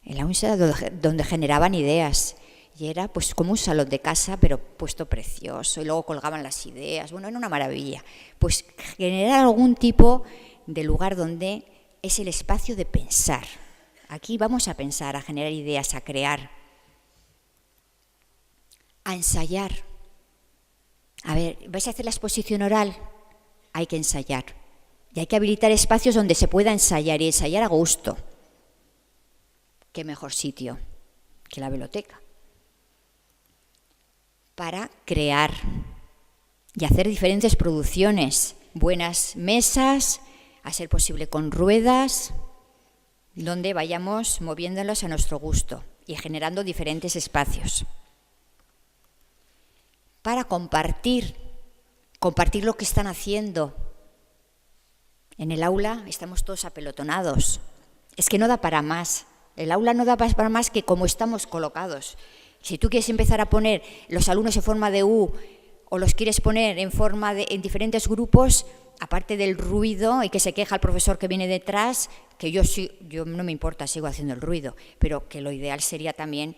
El aula donde generaban ideas. Y era pues como un salón de casa, pero puesto precioso. Y luego colgaban las ideas. Bueno, era una maravilla. Pues generar algún tipo de lugar donde es el espacio de pensar. Aquí vamos a pensar, a generar ideas, a crear, a ensayar. A ver, ¿vais a hacer la exposición oral? Hay que ensayar. Y hay que habilitar espacios donde se pueda ensayar, y ensayar a gusto. ¿Qué mejor sitio que la biblioteca? Para crear y hacer diferentes producciones, buenas mesas, a ser posible con ruedas, donde vayamos moviéndolas a nuestro gusto y generando diferentes espacios. Para compartir lo que están haciendo. En el aula estamos todos apelotonados. Es que no da para más. El aula no da para más que como estamos colocados. Si tú quieres empezar a poner los alumnos en forma de U, o los quieres poner en diferentes grupos, aparte del ruido y que se queja el profesor que viene detrás, que yo no me importa, sigo haciendo el ruido, pero que lo ideal sería también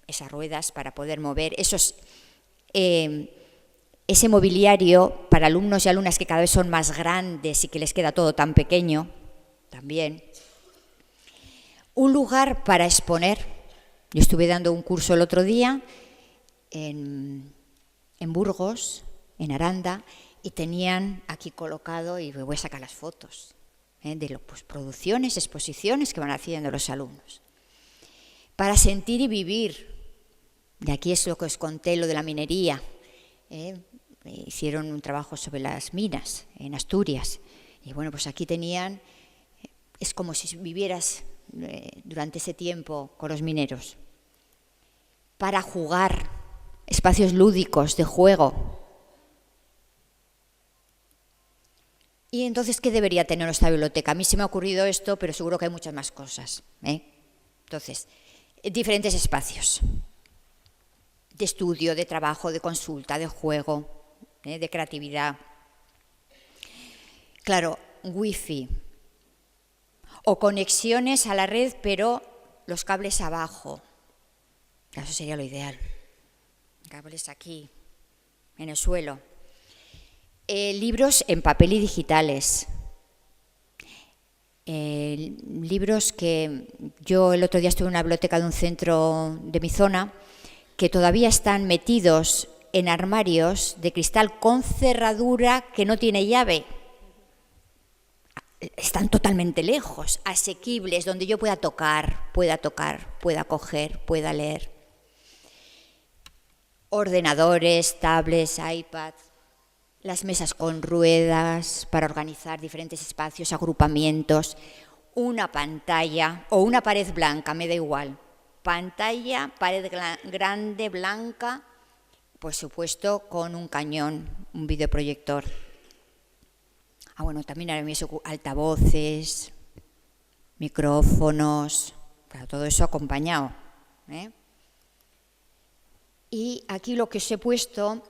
esas ruedas para poder mover ese mobiliario para alumnos y alumnas que cada vez son más grandes y que les queda todo tan pequeño, también. Un lugar para exponer. Yo estuve dando un curso el otro día en Burgos, en Aranda, y tenían aquí colocado, y voy a sacar las fotos, de producciones, exposiciones que van haciendo los alumnos. Para sentir y vivir. De aquí es lo que os conté, lo de la minería. Hicieron un trabajo sobre las minas en Asturias. Y bueno, pues aquí tenían, es como si vivieras durante ese tiempo con los mineros. Para jugar, espacios lúdicos de juego. Y entonces, ¿qué debería tener nuestra biblioteca? A mí se me ha ocurrido esto, pero seguro que hay muchas más cosas. Entonces, diferentes espacios de estudio, de trabajo, de consulta, de juego, de creatividad. Claro, wifi o conexiones a la red, pero los cables abajo. Eso sería lo ideal. Cables aquí, en el suelo. Libros en papel y digitales. Libros que yo el otro día estuve en una biblioteca de un centro de mi zona, que todavía están metidos en armarios de cristal con cerradura que no tiene llave. Están totalmente lejos, asequibles, donde yo pueda tocar, pueda coger, pueda leer. Ordenadores, tablets, iPad, las mesas con ruedas para organizar diferentes espacios, agrupamientos, una pantalla o una pared blanca, me da igual. Pantalla, pared grande, blanca, por supuesto, con un cañón, un videoproyector. Bueno, también ahora mismo altavoces, micrófonos, para todo eso acompañado. Y aquí lo que os he puesto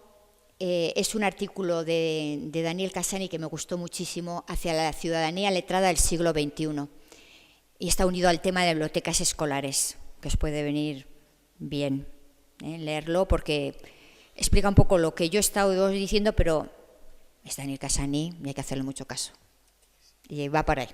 es un artículo de Daniel Cassani que me gustó muchísimo, hacia la ciudadanía letrada del siglo XXI. Y está unido al tema de bibliotecas escolares, que os puede venir bien leerlo, porque explica un poco lo que yo he estado diciendo, pero es Daniel Cassani y hay que hacerle mucho caso. Y va para ahí.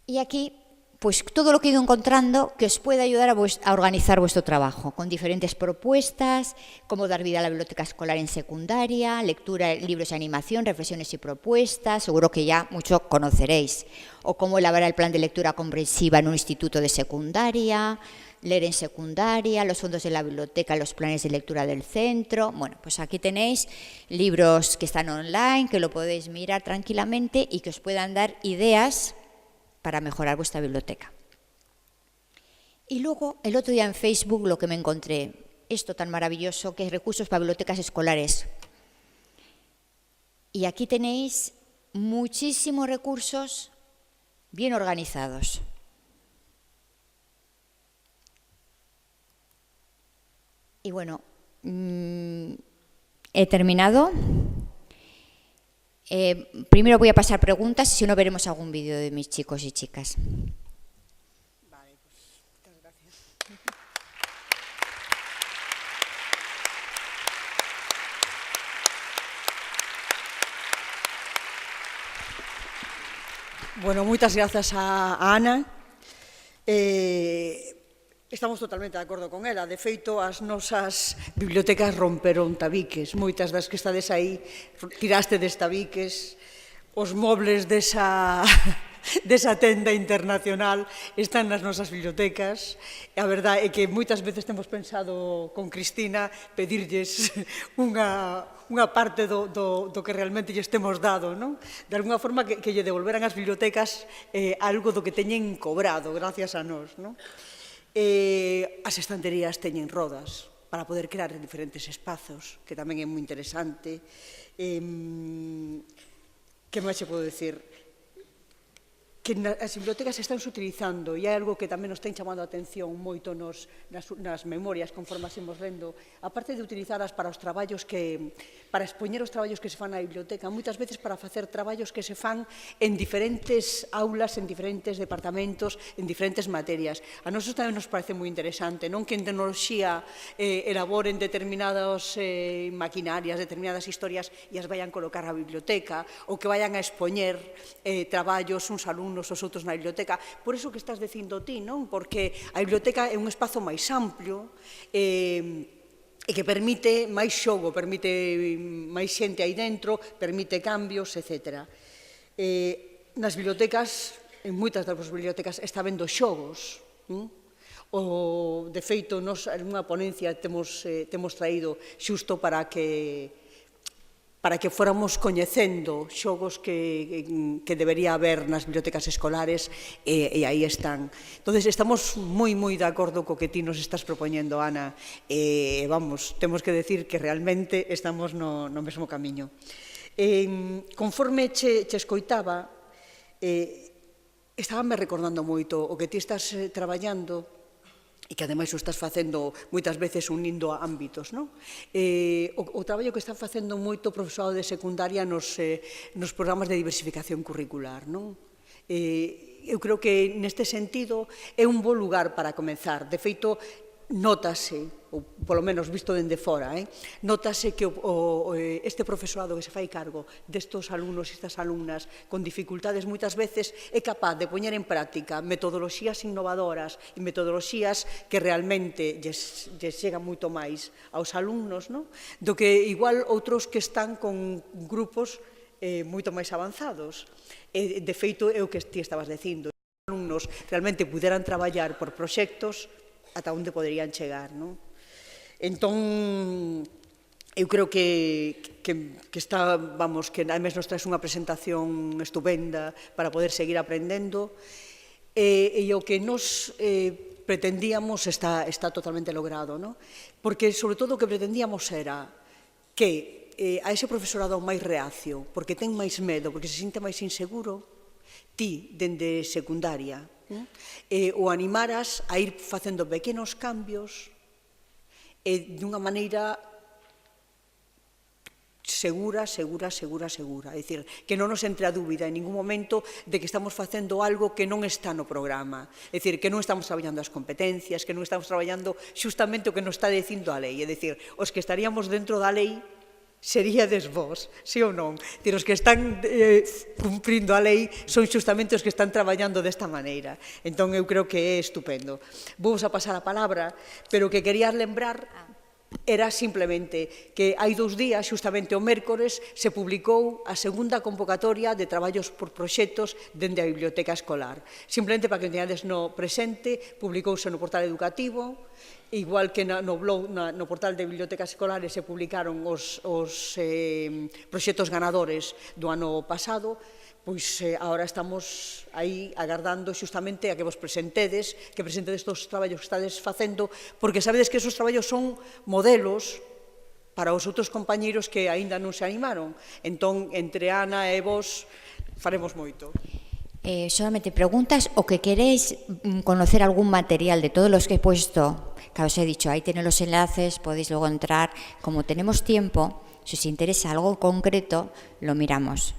Y aquí, pues todo lo que he ido encontrando que os puede ayudar a organizar vuestro trabajo, con diferentes propuestas, cómo dar vida a la biblioteca escolar en secundaria, lectura, libros de animación, reflexiones y propuestas, seguro que ya mucho conoceréis, o cómo elaborar el plan de lectura comprensiva en un instituto de secundaria, leer en secundaria, los fondos de la biblioteca, los planes de lectura del centro. Bueno, pues aquí tenéis libros que están online, que lo podéis mirar tranquilamente y que os puedan dar ideas para mejorar vuestra biblioteca. Y luego, el otro día en Facebook, lo que me encontré, esto tan maravilloso, que es recursos para bibliotecas escolares. Y aquí tenéis muchísimos recursos bien organizados. Y bueno, he terminado. Primero voy a pasar preguntas y si no veremos algún vídeo de mis chicos y chicas. Vale, pues muchas gracias. Bueno, moitas grazas a Ana. Estamos totalmente de acordo con ela. De feito, as nosas bibliotecas romperon tabiques. Moitas das que estades aí tirastes tabiques. Os mobles desa tenda internacional están nas nosas bibliotecas. A verdade é que moitas veces temos pensado con Cristina pedirlles unha parte do que realmente lles temos dado, non? De alguna forma que lle devolveran as bibliotecas algo do que teñen cobrado, gracias a nós, non? As estanterías teñen rodas para poder crear diferentes espazos, que tamén é moi interesante. Que máis se podo dicir? Que as bibliotecas están utilizando, e é algo que tamén nos ten chamado a atención moito nas memorias, conforme as imos lendo, aparte de utilizadas para os traballos para expoñer os traballos que se fan na biblioteca, moitas veces para facer traballos que se fan en diferentes aulas, en diferentes departamentos, en diferentes materias. A nós tamén nos parece moi interesante, non que en tecnoloxía elaboren determinadas maquinarias, determinadas historias e as vayan colocar á biblioteca, ou que vayan a expoñer traballos uns alumnos os outros na biblioteca. Por iso que estás dicindo ti, non? Porque a biblioteca é un espazo máis amplio e que permite máis xogo, permite máis xente aí dentro, permite cambios, etc. Nas bibliotecas, en moitas das bibliotecas, está vendo xogos. De feito, nos nunha ponencia temos traído xusto para que fóramos coñecendo xogos que debería haber nas bibliotecas escolares e aí están. Entón, estamos moi de acordo co que ti nos estás propoñendo, Ana. Vamos, temos que decir que realmente estamos no mesmo camiño. Conforme che escoitaba, estábame recordando moito o que ti estás traballando e que ademais o estás facendo moitas veces unindo a ámbitos, non? O traballo que está facendo moito o profesorado de secundaria nos programas de diversificación curricular, non? Eu creo que neste sentido é un bo lugar para comenzar. De feito, nótase, ou polo menos visto dende fora, nótase que este profesorado que se fai cargo destos alumnos e estas alumnas con dificultades moitas veces é capaz de poñer en práctica metodoloxías innovadoras e metodoloxías que realmente lles chegan moito máis aos alumnos, do que igual outros que están con grupos moito máis avanzados. De feito, é o que ti estabas dicindo. Os alumnos realmente puderan traballar por proxectos ata onde poderían chegar, non? Entón, eu creo que está, vamos, que además nos traes unha presentación estupenda para poder seguir aprendendo, e o que nos pretendíamos está totalmente logrado, ¿no? Porque, sobre todo, o que pretendíamos era que a ese profesorado máis reacio, porque ten máis medo, porque se sinte máis inseguro, ti, dende secundaria, o animaras a ir facendo pequenos cambios dunha maneira segura. É dicir, que non nos entre a dúbida en ningún momento de que estamos facendo algo que non está no programa. É dicir, que non estamos traballando as competencias, que non estamos traballando xustamente o que nos está dicindo a lei. É dicir, os que estaríamos dentro da lei seríades vos, sí ou non? Dicir, os que están cumprindo a lei son xustamente os que están traballando desta maneira. Entón, eu creo que é estupendo. Vou a pasar a palabra, pero o que quería lembrar era simplemente que hai 2 días, xustamente o mércores, se publicou a segunda convocatoria de traballos por proxectos dende a biblioteca escolar. Simplemente para que teñades no presente, publicouse no portal educativo, igual que no portal de bibliotecas escolares se publicaron os proxectos ganadores do ano pasado, pois agora estamos aí agardando xustamente a que vos presentedes, estes traballos que estades facendo, porque sabedes que esos traballos son modelos para os outros compañeiros que aínda non se animaron. Entón, entre Ana e vos, faremos moito. Solamente preguntas o que queréis conocer algún material de todos los que he puesto. Claro, os he dicho, ahí tienen los enlaces, podéis luego entrar. Como tenemos tiempo, si os interesa algo concreto, lo miramos.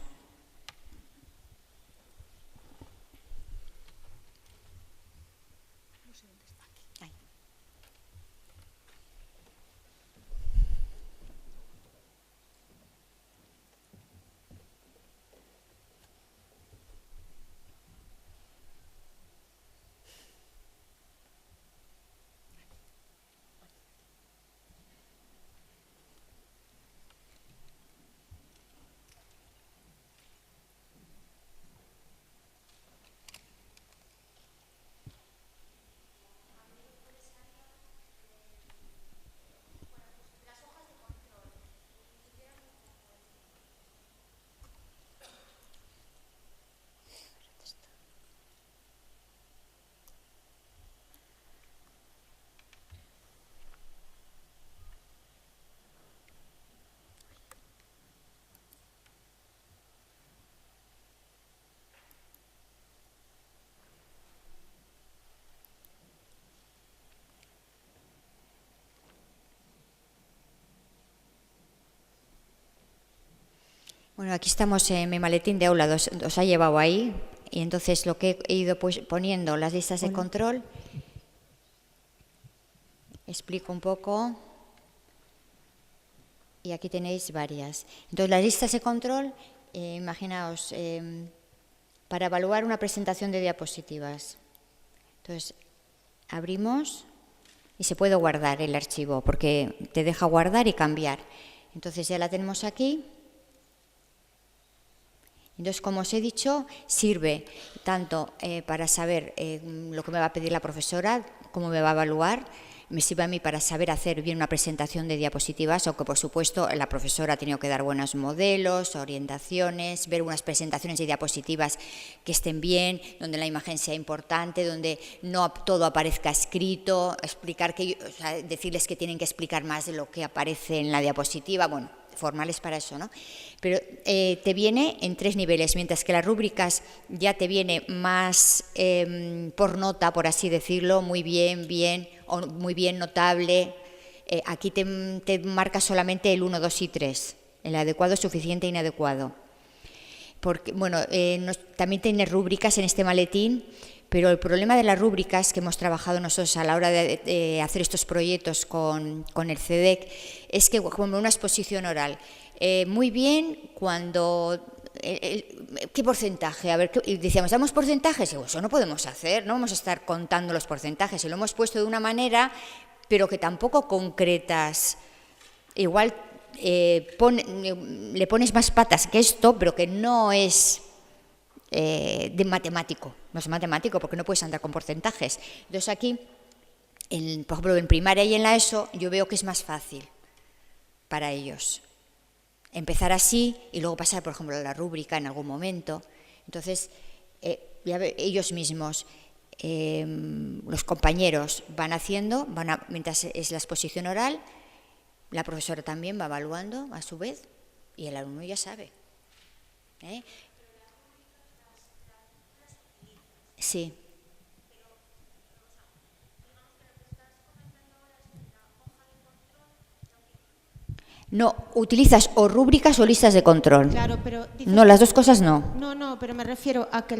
Bueno, aquí estamos en mi maletín de aula, os ha llevado ahí, y entonces lo que he ido poniendo, las listas de control, explico un poco, y aquí tenéis varias. Entonces, las listas de control, imaginaos, para evaluar una presentación de diapositivas. Entonces, abrimos y se puede guardar el archivo, porque te deja guardar y cambiar. Entonces, ya la tenemos aquí. Entonces, como os he dicho, sirve tanto para saber lo que me va a pedir la profesora, cómo me va a evaluar, me sirve a mí para saber hacer bien una presentación de diapositivas, aunque por supuesto la profesora ha tenido que dar buenos modelos, orientaciones, ver unas presentaciones de diapositivas que estén bien, donde la imagen sea importante, donde no todo aparezca escrito, decirles que tienen que explicar más de lo que aparece en la diapositiva, bueno, formales para eso, ¿no? Pero te viene en 3 niveles, mientras que las rúbricas ya te viene más por nota, por así decirlo, muy bien, o muy bien, notable. Aquí te marca solamente el 1, 2 y 3, el adecuado, suficiente e inadecuado. Porque, bueno, también tiene rúbricas en este maletín, pero el problema de las rúbricas que hemos trabajado nosotros a la hora de hacer estos proyectos con el CEDEC es que, como una exposición oral, muy bien cuando... ¿Qué porcentaje? A ver, y decíamos, ¿damos porcentajes? Y eso no podemos hacer, no vamos a estar contando los porcentajes. Y lo hemos puesto de una manera, pero que tampoco concretas. Igual le pones más patas que esto, pero que no es... de matemático, no es matemático porque no puedes andar con porcentajes. Entonces aquí, por ejemplo, en primaria y en la ESO, yo veo que es más fácil para ellos empezar así y luego pasar, por ejemplo, a la rúbrica en algún momento. Entonces, ellos mismos, los compañeros van haciendo, mientras es la exposición oral, la profesora también va evaluando a su vez y el alumno ya sabe. Sí. No, utilizas o rúbricas o listas de control. Claro, pero no, las dos cosas no. No, pero me refiero a que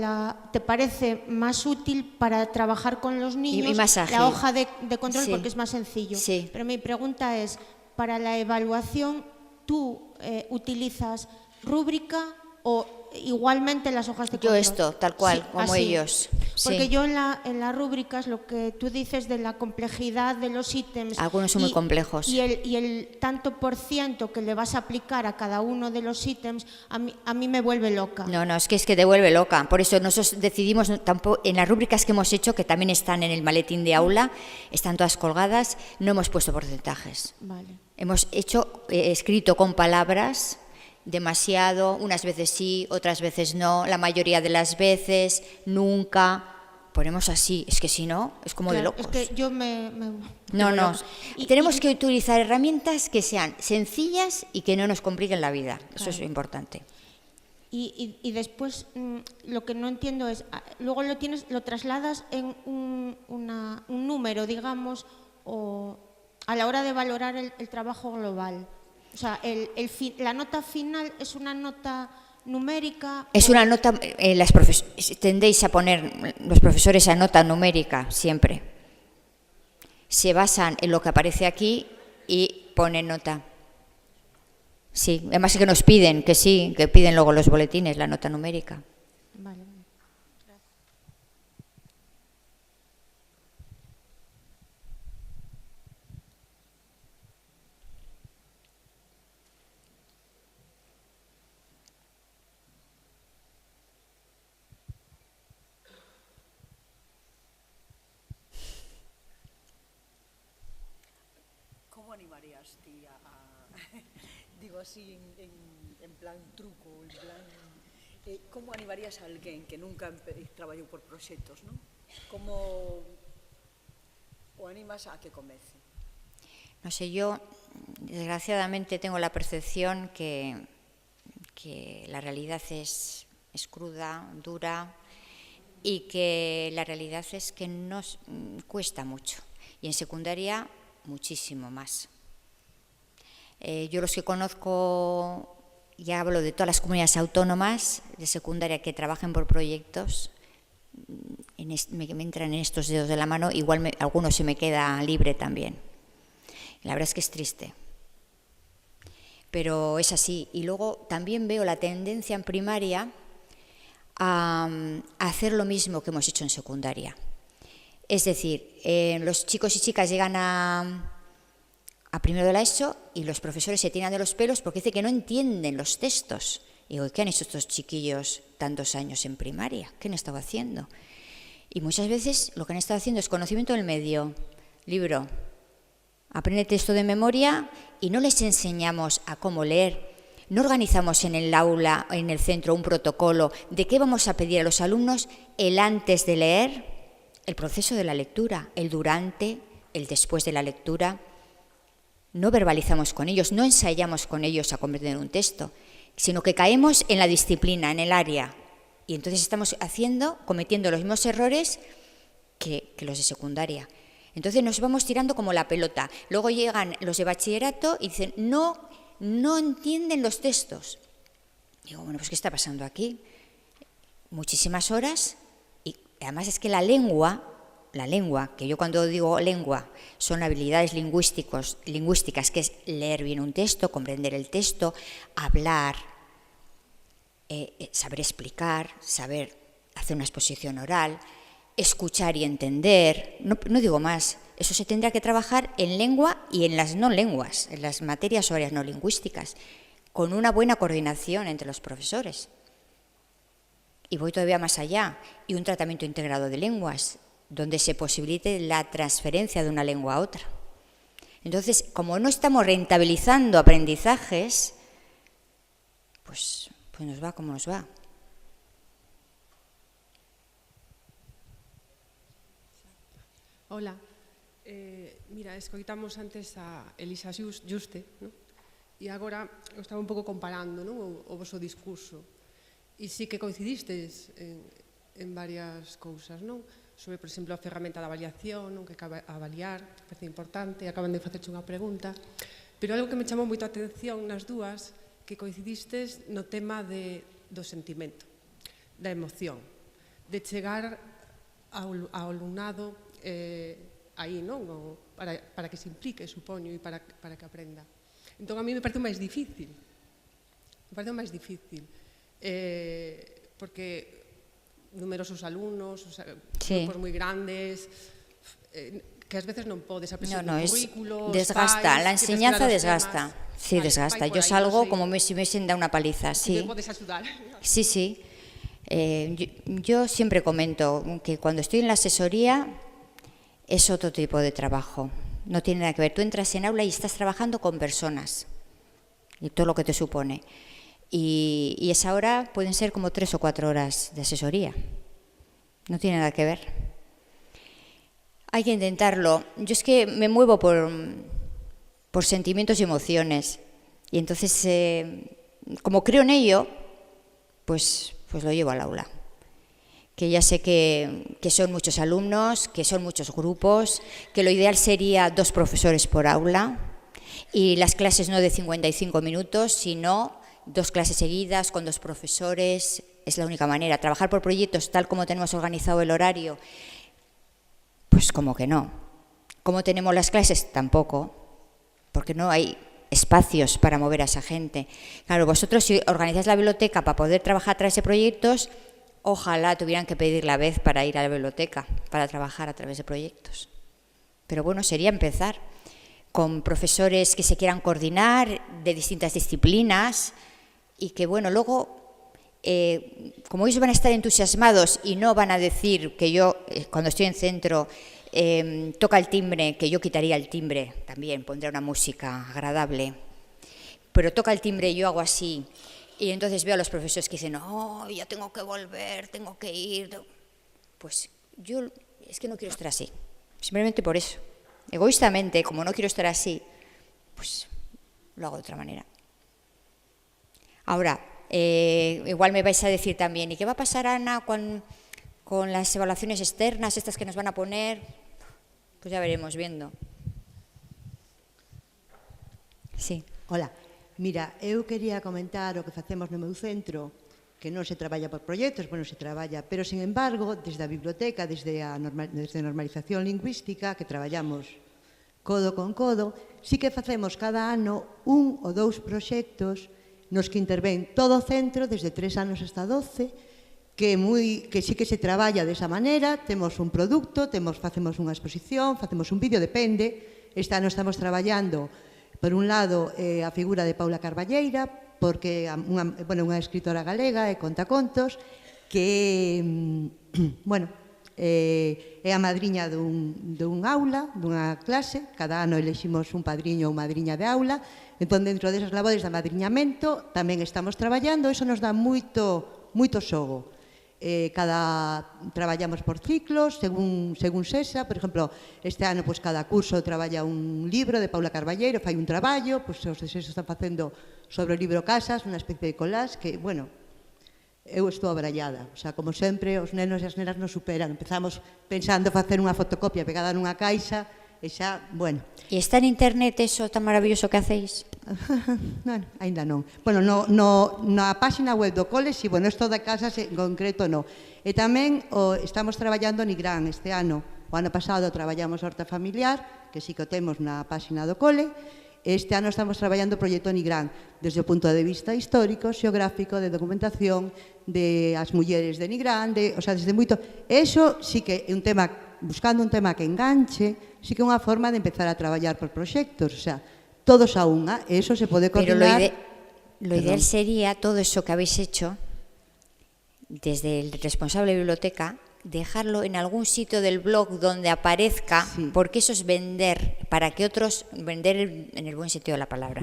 te parece más útil para trabajar con los niños y más ágil. La hoja de control, sí. Porque es más sencillo. Sí. Pero mi pregunta es, para la evaluación, ¿tú utilizas rúbrica o igualmente las hojas de control? Yo esto, tal cual, sí, como así. ellos. Porque sí. yo en las rúbricas, lo que tú dices de la complejidad de los ítems... Algunos son muy complejos. Y el tanto por ciento que le vas a aplicar a cada uno de los ítems, a mí me vuelve loca. No, es que te vuelve loca. Por eso nosotros decidimos, tampoco, en las rúbricas que hemos hecho, que también están en el maletín de aula, están todas colgadas, no hemos puesto porcentajes. Vale. Hemos escrito con palabras... demasiado, unas veces sí, otras veces no, la mayoría de las veces, nunca, ponemos así, es que si no, es como claro, de locos. Es que yo No, tenemos que utilizar herramientas que sean sencillas y que no nos compliquen la vida, eso es importante. Y después, lo que no entiendo es, luego lo trasladas en un número, digamos, o a la hora de valorar el trabajo global. O sea, la nota final es una nota numérica. Es una nota, tendéis a poner, los profesores, a nota numérica siempre. Se basan en lo que aparece aquí y ponen nota. Sí, además que nos piden, que sí, que piden luego los boletines, la nota numérica. Vale. ¿Cómo animarías, tía, digo así, en plan truco, en plan... como animarías a alguén que nunca traballou por proxectos, non? Como o animas a que comece? No sé, yo desgraciadamente tengo la percepción que la realidad es cruda, dura, y que la realidad es que nos cuesta mucho. Y en secundaria, muchísimo más. Yo los que conozco, ya hablo de todas las comunidades autónomas de secundaria que trabajen por proyectos, me entran en estos dedos de la mano, igual algunos se me queda libre también. La verdad es que es triste, pero es así. Y luego también veo la tendencia en primaria a hacer lo mismo que hemos hecho en secundaria. Es decir, los chicos y chicas llegan a primero de la ESO y los profesores se tiran de los pelos porque dicen que no entienden los textos. Y digo, ¿qué han hecho estos chiquillos tantos años en primaria? ¿Qué han estado haciendo? Y muchas veces lo que han estado haciendo es conocimiento del medio, libro, aprende texto de memoria y no les enseñamos a cómo leer. No organizamos en el aula, en el centro, un protocolo de qué vamos a pedir a los alumnos el antes de leer, el proceso de la lectura, el durante, el después de la lectura. No verbalizamos con ellos, no ensayamos con ellos a comprender un texto, sino que caemos en la disciplina, en el área. Y entonces estamos cometiendo los mismos errores que los de secundaria. Entonces nos vamos tirando como la pelota. Luego llegan los de bachillerato y dicen, no entienden los textos. Digo, bueno, pues ¿qué está pasando aquí? Muchísimas horas y además es que la lengua, que yo cuando digo lengua son habilidades lingüísticas, que es leer bien un texto, comprender el texto, hablar, saber explicar, saber hacer una exposición oral, escuchar y entender, no digo más. Eso se tendrá que trabajar en lengua y en las no lenguas, en las materias o áreas no lingüísticas, con una buena coordinación entre los profesores. Y voy todavía más allá, y un tratamiento integrado de lenguas, donde se posibilite la transferencia de una lengua a otra. Entonces, como no estamos rentabilizando aprendizajes, pues nos va como nos va. Hola. Mira, escoitamos antes a Elisa Juste, ¿no? E agora estaba un pouco comparando, ¿no? O vosso discurso. E sí que coincidistes en varias cousas, non? Sobre, por exemplo, a ferramenta de avaliación, non? Que acaba avaliar, parece importante, acaban de facerche unha pregunta. Pero algo que me chamou moito a atención nas dúas, que coincidistes no tema do sentimento, da emoción, de chegar ao alumnado aí, non? Para que se implique, supoño, e para que aprenda. Entón, a mí me parece máis difícil. Porque numerosos alumnos, grupos moi grandes, que ás veces non podes a presión do currículo, desgasta, la enseñanza desgasta. Sí, desgasta. Yo salgo como si me hubiesen dado una paliza. Sí. ¿Me puedes ayudar? Sí, sí. Yo siempre comento que cuando estoy en la asesoría es otro tipo de trabajo. No tiene nada que ver. Tú entras en aula y estás trabajando con personas y todo lo que te supone. Y esa hora pueden ser como 3 o 4 horas de asesoría. No tiene nada que ver. Hay que intentarlo. Yo es que me muevo por sentimientos y emociones. Y entonces, como creo en ello, pues lo llevo al aula. Que ya sé que son muchos alumnos, que son muchos grupos, que lo ideal sería 2 profesores por aula y las clases no de 55 minutos, sino 2 clases seguidas con 2 profesores. Es la única manera. Trabajar por proyectos tal como tenemos organizado el horario, pues como que no. ¿Cómo tenemos las clases? Tampoco, porque no hay espacios para mover a esa gente. Claro, vosotros si organizáis la biblioteca para poder trabajar a través de proyectos, ojalá tuvieran que pedir la vez para ir a la biblioteca, para trabajar a través de proyectos. Pero bueno, sería empezar con profesores que se quieran coordinar de distintas disciplinas y que, bueno, luego, como ellos van a estar entusiasmados y no van a decir que yo, cuando estoy en centro, toca el timbre, que yo quitaría el timbre también, pondré una música agradable, pero toca el timbre y yo hago así. Y entonces veo a los profesores que dicen, no, ya tengo que volver, tengo que ir. Pues yo es que no quiero estar así, simplemente por eso. Egoístamente, como no quiero estar así, pues lo hago de otra manera. Ahora, igual me vais a decir también, ¿y qué va a pasar, Ana, con las evaluaciones externas, estas que nos van a poner? Pues ya veremos viendo. Sí. Hola. Mira, eu quería comentar o que facemos no meu centro, que non se traballa por proxectos, bueno, se traballa, pero, sin embargo, desde a biblioteca, desde a normalización lingüística, que traballamos codo con codo, sí que facemos cada ano 1 ou 2 proxectos nos que intervén todo o centro, desde 3 anos hasta 12, que sí que se traballa desa maneira, temos un produto, facemos unha exposición, facemos un vídeo, depende. Este ano estamos traballando, por un lado, a figura de Paula Carballeira, porque é unha escritora galega e contacontos, que é a madriña dun aula, dunha clase. Cada ano eleximos un padriño ou madriña de aula. Entón, dentro desas labores de amadriñamento, tamén estamos traballando. Iso nos dá moito xogo. Traballamos por ciclos, según sexa. Por exemplo, este ano cada curso traballa un libro de Paula Carballeiro, fai un traballo, os de sexo están facendo sobre o libro Casas, unha especie de collage que, bueno, eu estou abrallada. O sea, como sempre, os nenos e as nenas nos superan. Empezamos pensando facer unha fotocopia pegada nunha caixa e xa, bueno. E está en internet eso tan maravilloso que hacéis? Non, ainda non. Bueno, na página web do cole, si, bueno, isto de casas en concreto non. E tamén estamos traballando en Nigrán este ano. O ano pasado traballamos horta familiar, que si que o temos na página do cole. Este ano estamos traballando o proxecto Nigrán desde o punto de vista histórico, xeográfico, de documentación, de as mulleres de Nigrán, o sea, desde moito. Eso sí que é un tema, buscando un tema que enganche, sí que é unha forma de empezar a traballar por proxectos, o sea, todos a unha, e eso se pode coordinar. Pero lo ideal sería todo eso que habéis hecho desde el responsable de biblioteca, dejarlo en algún sitio del blog donde aparezca, sí. Porque eso es vender, para que otros, vender en el buen sentido de la palabra,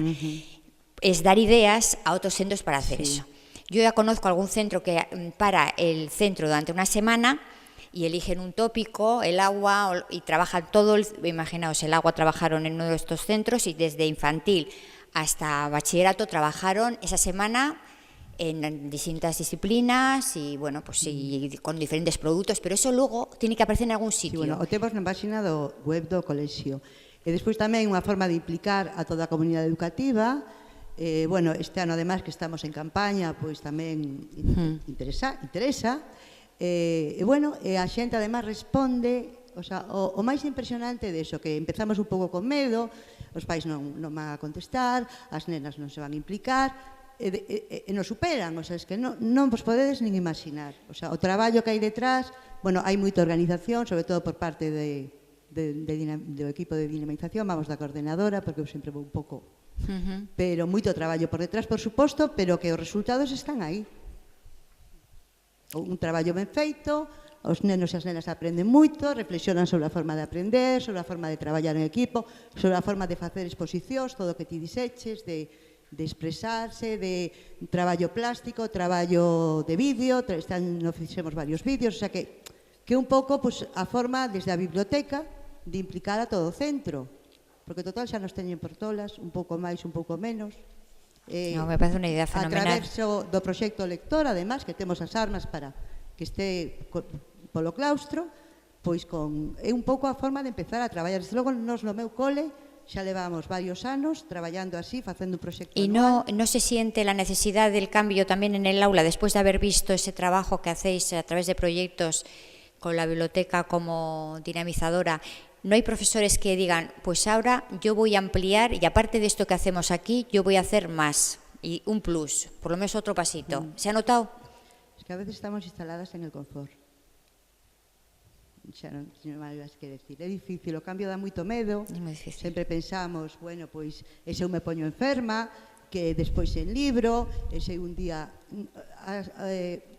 es dar ideas a otros centros para hacer eso. Yo ya conozco algún centro que para el centro durante una semana y eligen un tópico, el agua, y trabajan todo, imaginaos, el agua trabajaron en uno de estos centros y desde infantil hasta bachillerato trabajaron esa semana en distintas disciplinas y, bueno, pues y con diferentes produtos, pero eso luego tiene que aparecer en algún sitio. Sí, bueno, o temos na página do web do colexio. E despois tamén unha forma de implicar a toda a comunidade educativa. Bueno, este ano, además, que estamos en campaña, pois tamén interesa. E, bueno, a xente, además, responde. O sea, o máis impresionante de eso, que empezamos un pouco con medo, os pais non van a contestar, as nenas non se van a implicar, e nos superan, o sea, es que non vos podedes nin imaginar. O sea, o traballo que hai detrás, bueno, hai moita organización, sobre todo por parte do equipo de dinamización, vamos, da coordenadora, porque eu sempre vou un pouco, pero moito traballo por detrás, por suposto, pero que os resultados están aí. Un traballo ben feito, os nenos e as nenas aprenden moito, reflexionan sobre a forma de aprender, sobre a forma de traballar en equipo, sobre a forma de facer exposicións, todo o que ti dixeches, de expresarse, de traballo plástico, traballo de vídeo, fixemos varios vídeos, o sea que un pouco a forma desde a biblioteca de implicar a todo o centro, porque total xa nos teñen por tolas, un pouco máis, un pouco menos. No, me parece unha idea fenomenal. A través do proxecto lector, además, que temos as armas para que este polo claustro, pois é un pouco a forma de empezar a traballar. Desde logo, nos no meu cole xa levamos varios anos traballando así, facendo un proxecto anual. ¿Y no se siente la necesidad del cambio también en el aula, después de haber visto ese trabajo que hacéis a través de proyectos con la biblioteca como dinamizadora? ¿No hay profesores que digan, pues ahora yo voy a ampliar y aparte de esto que hacemos aquí, yo voy a hacer más y un plus, por lo menos otro pasito? ¿Se ha notado? Es que a veces estamos instaladas en el confort. Xa non máis que decir, é difícil, o cambio dá moito medo, sempre pensamos, bueno, pois, e se eu me poño enferma, que despois en libro, e se un día,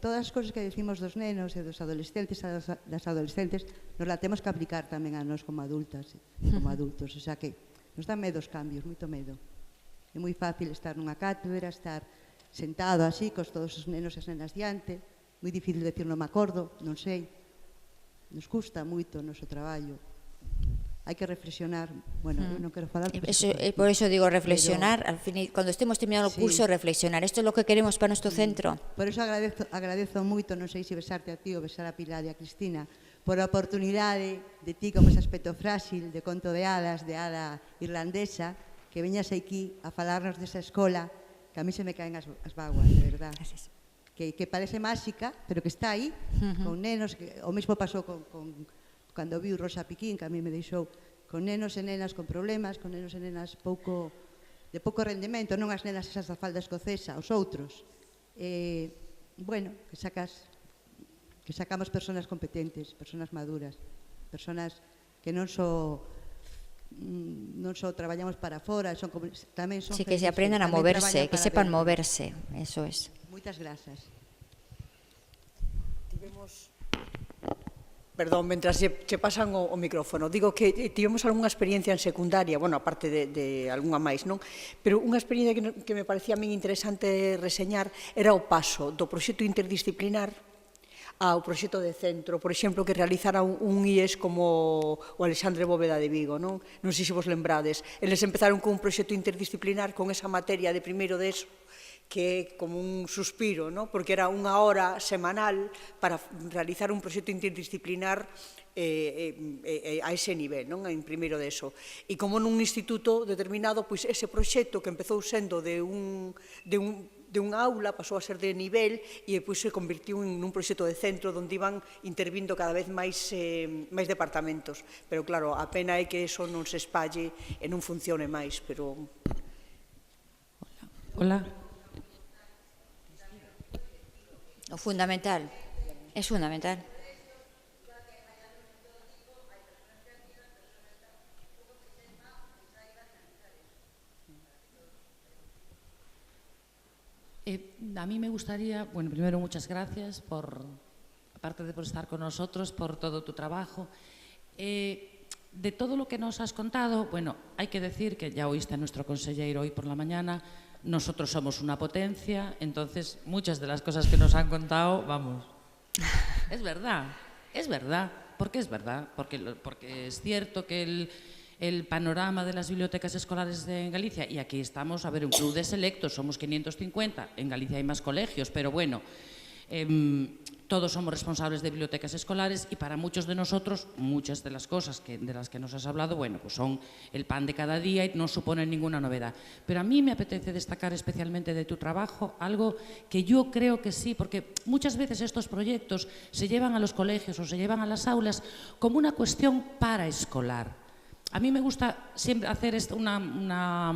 todas as cousas que decimos dos nenos e dos adolescentes, das adolescentes, nos la temos que aplicar tamén a nós como adultas, como adultos, o sea que nos dá medo os cambios, moito medo. É moi fácil estar nunha cátedra, estar sentado así, cos todos os nenos e as nenas diante, moi difícil decir non me acordo, non sei. Nos custa moito o noso traballo. Hai que reflexionar. Bueno, non quero falar... Por eso digo reflexionar, al fin, cuando estemos terminando o curso, reflexionar. Esto es lo que queremos para nuestro centro. Por eso agradezo moito, non sei se besarte a ti ou besar a Pilar e a Cristina, por a oportunidade de ti como ese aspecto frágil de conto de hadas, de hada irlandesa, que veñas aquí a falarnos desa escola, que a mí se me caen as vaguas, de verdad. Gracias. Que parece máxica, pero que está aí, con nenos, o mesmo pasou cando vi Rosa Piquín, que a mí me deixou, con nenos e nenas con problemas, con nenos e nenas de pouco rendemento, non as nenas esas da falda escocesa, os outros. Bueno, que sacamos personas competentes, personas maduras, personas que non só traballamos para fora, tamén son sí, que se aprendan a moverse, que sepan moverse, eso es. Moitas grazas. Perdón, mentras che pasan o micrófono, digo que tivemos algunha experiencia en secundaria, bueno, aparte de algunha máis, non? Pero unha experiencia que me parecía a min interesante reseñar era o paso do proxecto interdisciplinar ao proxecto de centro, por exemplo, que realizara un IES como o Alexandre Bóveda de Vigo, non? Non sei se vos lembrades. Eles empezaron con un proxecto interdisciplinar con esa materia de primeiro de eso, que é como un suspiro, ¿no? Porque era unha hora semanal para realizar un proxecto interdisciplinar a ese nivel, non? En primeiro de eso. E como nun instituto determinado, pois ese proxecto que empezou sendo de unha aula, pasou a ser de nivel e depois se convirtiu en un proxecto de centro onde iban intervindo cada vez máis departamentos. Pero claro, a pena é que eso non se espalle e non funcione máis, pero... Hola. O fundamental, es fundamental. A mí me gustaría, bueno, primero muchas gracias aparte de por estar con nosotros, por todo tu trabajo. De todo lo que nos has contado, bueno, hay que decir que ya oíste a nuestro consejero hoy por la mañana. Nosotros somos una potencia, entonces muchas de las cosas que nos han contado, vamos, es verdad. Es verdad, porque es verdad, porque es cierto que el panorama de las bibliotecas escolares en Galicia, y aquí estamos, a ver, un club de selectos, somos 550, en Galicia hay más colegios, pero bueno, todos somos responsables de bibliotecas escolares y para muchos de nosotros, muchas de las cosas de las que nos has hablado, bueno, pues son el pan de cada día y no suponen ninguna novedad. Pero a mí me apetece destacar especialmente de tu trabajo algo que yo creo que sí, porque muchas veces estos proyectos se llevan a los colegios o se llevan a las aulas como una cuestión paraescolar. A mí me gusta siempre hacer una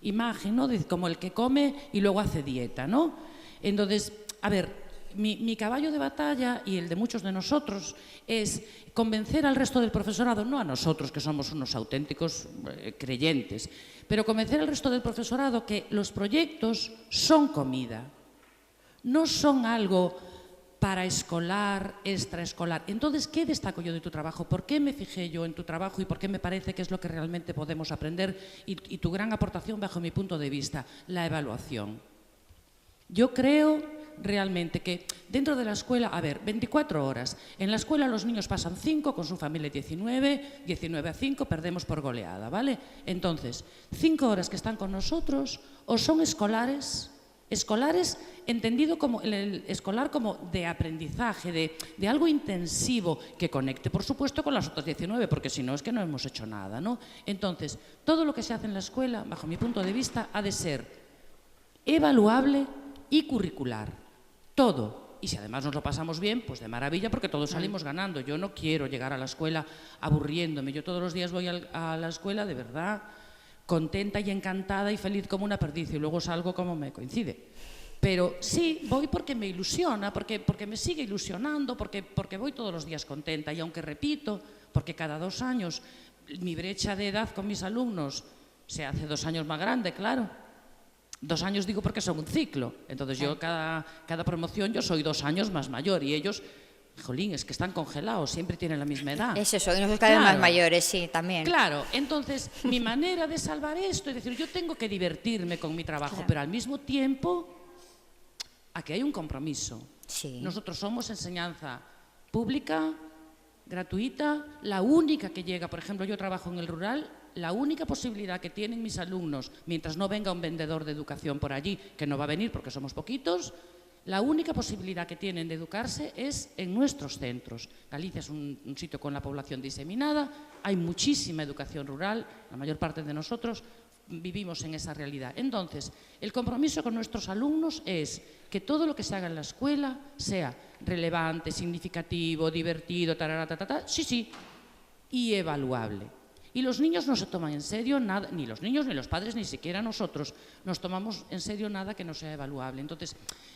imagen, ¿no?, de como el que come y luego hace dieta, ¿no? Entonces, a ver, mi caballo de batalla y el de muchos de nosotros es convencer al resto del profesorado, no a nosotros que somos unos auténticos creyentes, pero convencer al resto del profesorado que los proyectos son comida, no son algo paraescolar, extraescolar. Entonces, ¿qué destaco yo de tu trabajo? ¿Por qué me fijé yo en tu trabajo y por qué me parece que es lo que realmente podemos aprender? Y tu gran aportación, bajo mi punto de vista, la evaluación. Yo creo realmente que dentro de la escuela, a ver, 24 horas. En la escuela los niños pasan 5, con su familia 19, 19 a 5, perdemos por goleada, ¿vale? Entonces, 5 horas que están con nosotros o son escolares entendido como el escolar como de aprendizaje, de algo intensivo que conecte, por supuesto, con las otras 19, porque si no es que no hemos hecho nada, ¿no? Entonces, todo lo que se hace en la escuela, bajo mi punto de vista, ha de ser evaluable y curricular. Todo. Y si además nos lo pasamos bien, pues de maravilla, porque todos salimos ganando. Yo no quiero llegar a la escuela aburriéndome. Yo todos los días voy a la escuela de verdad contenta y encantada y feliz como una perdiz, y luego salgo como me coincide. Pero sí, voy porque me ilusiona, porque me sigue ilusionando, porque voy todos los días contenta. Y aunque repito, porque cada 2 años mi brecha de edad con mis alumnos se hace 2 años más grande, claro. 2 años digo porque son un ciclo. Entonces yo cada promoción yo soy 2 años más mayor y ellos, jolín, es que están congelados, siempre tienen la misma edad. Es eso, nosotros cada vez más mayores, sí, también. Claro, entonces mi manera de salvar esto es decir, yo tengo que divertirme con mi trabajo, pero al mismo tiempo aquí hay un compromiso. Sí. Nosotros somos enseñanza pública, gratuita, la única que llega, por ejemplo, yo trabajo en el rural, la única posibilidad que tienen mis alumnos, mientras no venga un vendedor de educación por allí, que no va a venir porque somos poquitos, la única posibilidad que tienen de educarse es en nuestros centros. Galicia es un sitio con la población diseminada, hay muchísima educación rural, la mayor parte de nosotros vivimos en esa realidad. Entonces, el compromiso con nuestros alumnos es que todo lo que se haga en la escuela sea relevante, significativo, divertido, sí, y evaluable. Y los niños no se toman en serio nada, ni los niños, ni los padres, ni siquiera nosotros nos tomamos en serio nada que no sea evaluable. Entonces,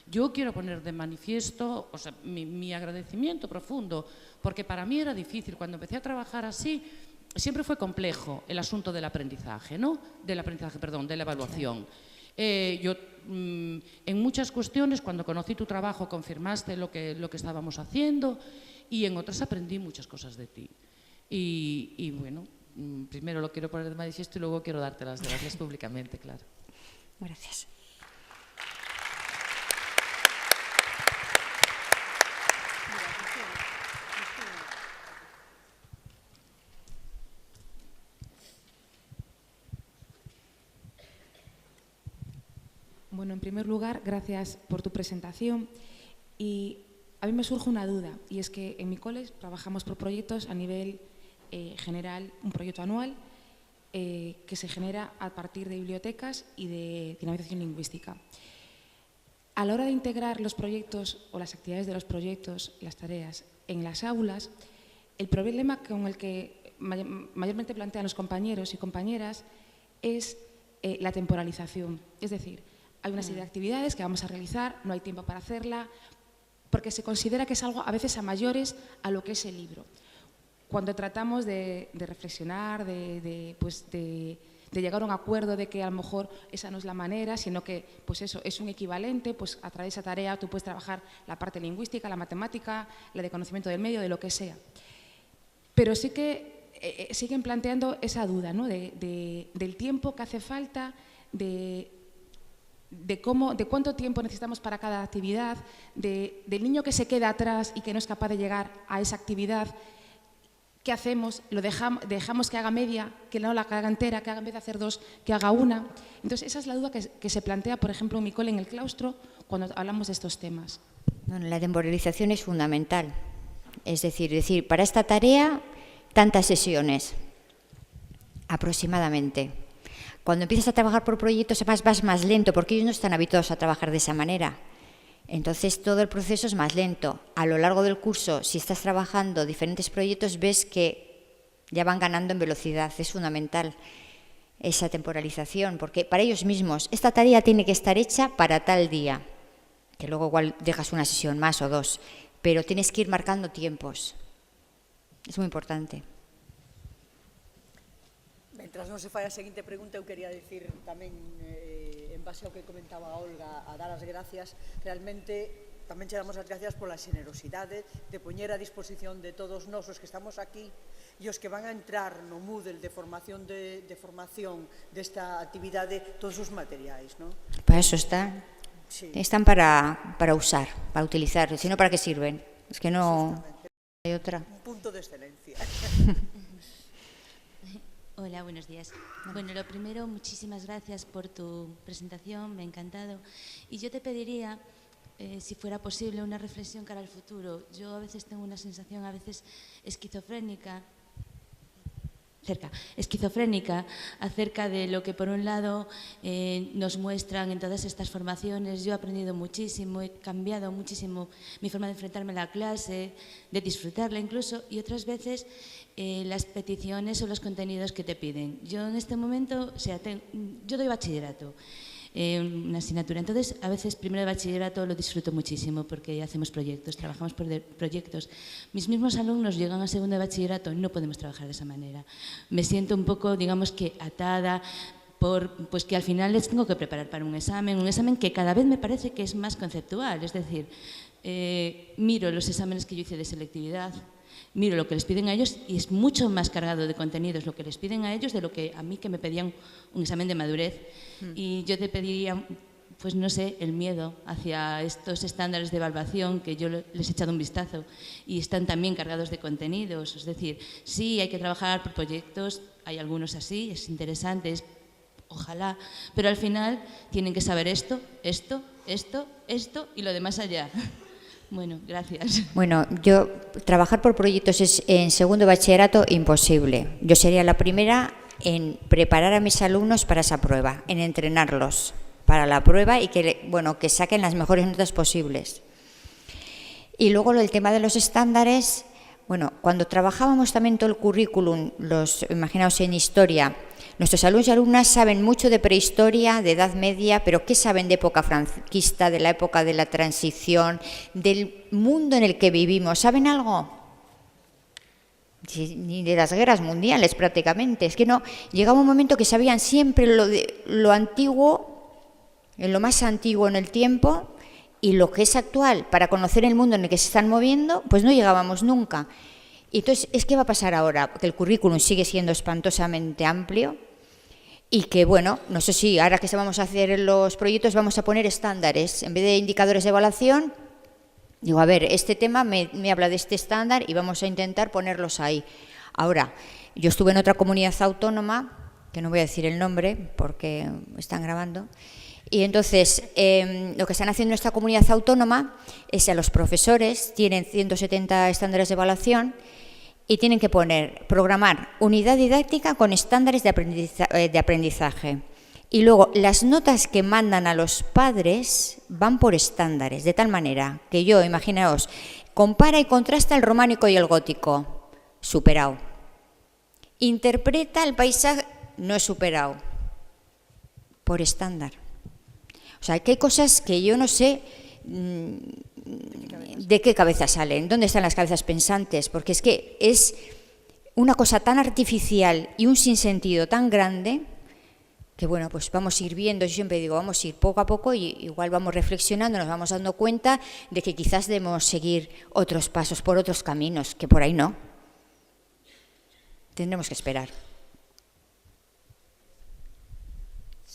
yo quiero poner de manifiesto, o sea, mi agradecimiento profundo, porque para mí era difícil. Cuando empecé a trabajar así, siempre fue complejo el asunto del aprendizaje, ¿no? De la evaluación. Yo, en muchas cuestiones, cuando conocí tu trabajo, confirmaste lo que estábamos haciendo, y en otras aprendí muchas cosas de ti. Y bueno, primero lo quiero poner de manifiesto y luego quiero darte las gracias públicamente, claro. Gracias. Bueno, en primer lugar, gracias por tu presentación. Y a mí me surge una duda, y es que en mi cole trabajamos por proyectos a nivel general, un proyecto anual que se genera a partir de bibliotecas y de dinamización lingüística. A la hora de integrar los proyectos o las actividades de los proyectos, las tareas en las aulas, el problema con el que mayormente plantean los compañeros y compañeras es la temporalización. Es decir, hay una serie de actividades que vamos a realizar, no hay tiempo para hacerla, porque se considera que es algo a veces a mayores a lo que es el libro. Cuando tratamos de reflexionar, de llegar a un acuerdo de que a lo mejor esa no es la manera, sino que pues eso es un equivalente, pues a través de esa tarea tú puedes trabajar la parte lingüística, la matemática, la de conocimiento del medio, de lo que sea. Pero sí que siguen planteando esa duda, ¿no? del tiempo que hace falta, de de cuánto tiempo necesitamos para cada actividad, del niño que se queda atrás y que no es capaz de llegar a esa actividad. ¿Qué hacemos? ¿Lo dejamos que haga media, que no la haga entera, que haga, en vez de hacer 2, que haga 1? Entonces, esa es la duda que se plantea, por ejemplo, en mi cole, en el claustro, cuando hablamos de estos temas. Bueno, la temporalización es fundamental. Es decir, para esta tarea, tantas sesiones, aproximadamente. Cuando empiezas a trabajar por proyectos, además vas más lento, porque ellos no están habituados a trabajar de esa manera. Entonces, todo el proceso es más lento. A lo largo del curso, si estás trabajando diferentes proyectos, ves que ya van ganando en velocidad. Es fundamental esa temporalización, porque para ellos mismos, esta tarea tiene que estar hecha para tal día, que luego igual dejas una sesión más o 2, pero tienes que ir marcando tiempos. Es muy importante. Mentras non se fai a seguinte pregunta, eu quería dicir tamén, en base ao que comentaba Olga, a dar as gracias. Realmente, tamén che damos as gracias pola generosidade de poñer a disposición de todos nós os que estamos aquí e os que van a entrar no Moodle de formación desta actividade, todos os materiais, non? Para eso están. Sí. Están para usar, para utilizar. Si no, ¿para qué sirven? Es que no hay otra. Un punto de excelencia. Hola, buenos días. Bueno, lo primero, muchísimas gracias por tu presentación, me ha encantado. Y yo te pediría, si fuera posible, una reflexión cara al futuro. Yo a veces tengo una sensación, a veces esquizofrénica, acerca de lo que por un lado nos muestran en todas estas formaciones. Yo he aprendido muchísimo, he cambiado muchísimo mi forma de enfrentarme a la clase, de disfrutarla incluso, y otras veces las peticiones o los contenidos que te piden. Yo en este momento, yo doy bachillerato, una asignatura. Entonces, a veces, primero de bachillerato lo disfruto muchísimo porque hacemos proyectos, trabajamos por proyectos. Mis mismos alumnos llegan a segundo de bachillerato, no podemos trabajar de esa manera. Me siento un poco, digamos que atada, pues que al final les tengo que preparar para un examen que cada vez me parece que es más conceptual. Es decir, miro los exámenes que yo hice de selectividad, miro lo que les piden a ellos y es mucho más cargado de contenidos lo que les piden a ellos de lo que a mí, que me pedían un examen de madurez. Y yo te pediría, pues no sé, el miedo hacia estos estándares de evaluación, que yo les he echado un vistazo y están también cargados de contenidos. Es decir, sí, hay que trabajar por proyectos, hay algunos así, es interesante, ojalá, pero al final tienen que saber esto y lo demás allá. Bueno, gracias. Bueno, yo trabajar por proyectos es en segundo de bachillerato imposible. Yo sería la primera en preparar a mis alumnos para esa prueba, en entrenarlos para la prueba y que saquen las mejores notas posibles. Y luego el tema de los estándares, bueno, cuando trabajábamos también todo el currículum, imaginaos en historia, nuestros alumnos y alumnas saben mucho de prehistoria, de Edad Media, pero ¿qué saben de época franquista, de la época de la transición, del mundo en el que vivimos? ¿Saben algo? Ni de las guerras mundiales prácticamente. Es que no, llegaba un momento que sabían siempre lo antiguo, en lo más antiguo en el tiempo, y lo que es actual, para conocer el mundo en el que se están moviendo, pues no llegábamos nunca. Y entonces, ¿qué va a pasar ahora? Que el currículum sigue siendo espantosamente amplio y que, bueno, no sé si ahora que vamos a hacer en los proyectos vamos a poner estándares. En vez de indicadores de evaluación, digo, a ver, este tema me habla de este estándar y vamos a intentar ponerlos ahí. Ahora, yo estuve en otra comunidad autónoma, que no voy a decir el nombre porque están grabando, y entonces lo que están haciendo en esta comunidad autónoma es a los profesores, tienen 170 estándares de evaluación y tienen que programar unidad didáctica con estándares de aprendizaje. Y luego las notas que mandan a los padres van por estándares, de tal manera que yo, imaginaos, compara y contrasta el románico y el gótico, superado. Interpreta el paisaje, no es superado, por estándar. O sea, que hay cosas que yo no sé de qué cabeza salen, dónde están las cabezas pensantes, porque es que es una cosa tan artificial y un sinsentido tan grande que, bueno, pues vamos a ir viendo, yo siempre digo, vamos a ir poco a poco y igual vamos reflexionando, nos vamos dando cuenta de que quizás debemos seguir otros pasos por otros caminos, que por ahí no. Tendremos que esperar.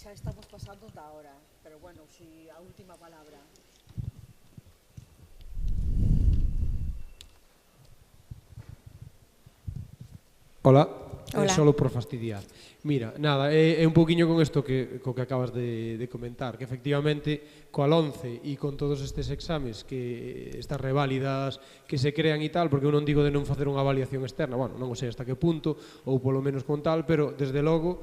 Xa estamos pasando da hora, pero bueno, si a última palabra. Hola. Hola. Solo por fastidiar. Mira, nada, é un pouquiño con isto co que acabas de comentar, que efectivamente coa LOMCE e con todos estes exames, que estas reválidas que se crean e tal, porque eu non digo de non facer unha avaliación externa, bueno, non sei hasta que punto, ou polo menos con tal, pero desde logo,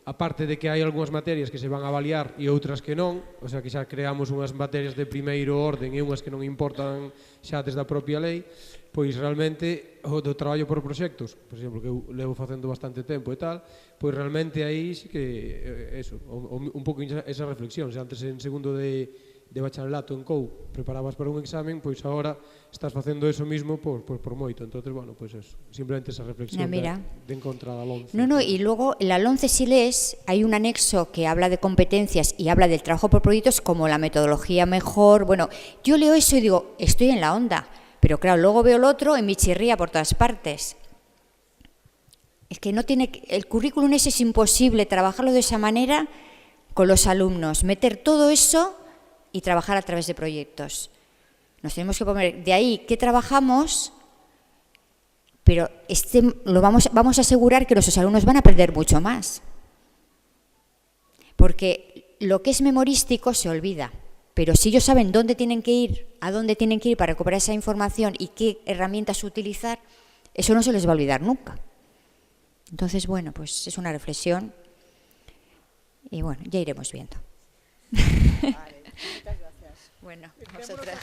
aparte de que hai algunhas materias que se van a avaliar e outras que non, o sea que xa creamos unhas materias de primeiro orden e unhas que non importan xa desde a propia lei, pois realmente o do traballo por proxectos, por exemplo, que eu levo facendo bastante tempo e tal, pois realmente aí sí que, eso, un pouco esa reflexión, se antes en segundo de bacharelato en COU preparabas para un examen, pois agora estás facendo eso mismo por moito, entonces, bueno, pois eso, simplemente esa reflexión de en contra da LOMCE. No, y luego la LOMCE si lees, hay un anexo que habla de competencias y habla del trabajo por proyectos como la metodología mejor, bueno, yo leo eso y digo, estoy en la onda. Pero claro, luego veo el otro y me chirría por todas partes. Es que no tiene, el currículum ese es imposible trabajarlo de esa manera con los alumnos, meter todo eso y trabajar a través de proyectos. Nos tenemos que poner de ahí qué trabajamos, pero vamos a asegurar que nuestros alumnos van a aprender mucho más. Porque lo que es memorístico se olvida. Pero si ellos saben dónde tienen que ir, a dónde tienen que ir para recuperar esa información y qué herramientas utilizar, eso no se les va a olvidar nunca. Entonces, bueno, pues es una reflexión y bueno, ya iremos viendo. Vale, muchas gracias. Bueno, vosotras.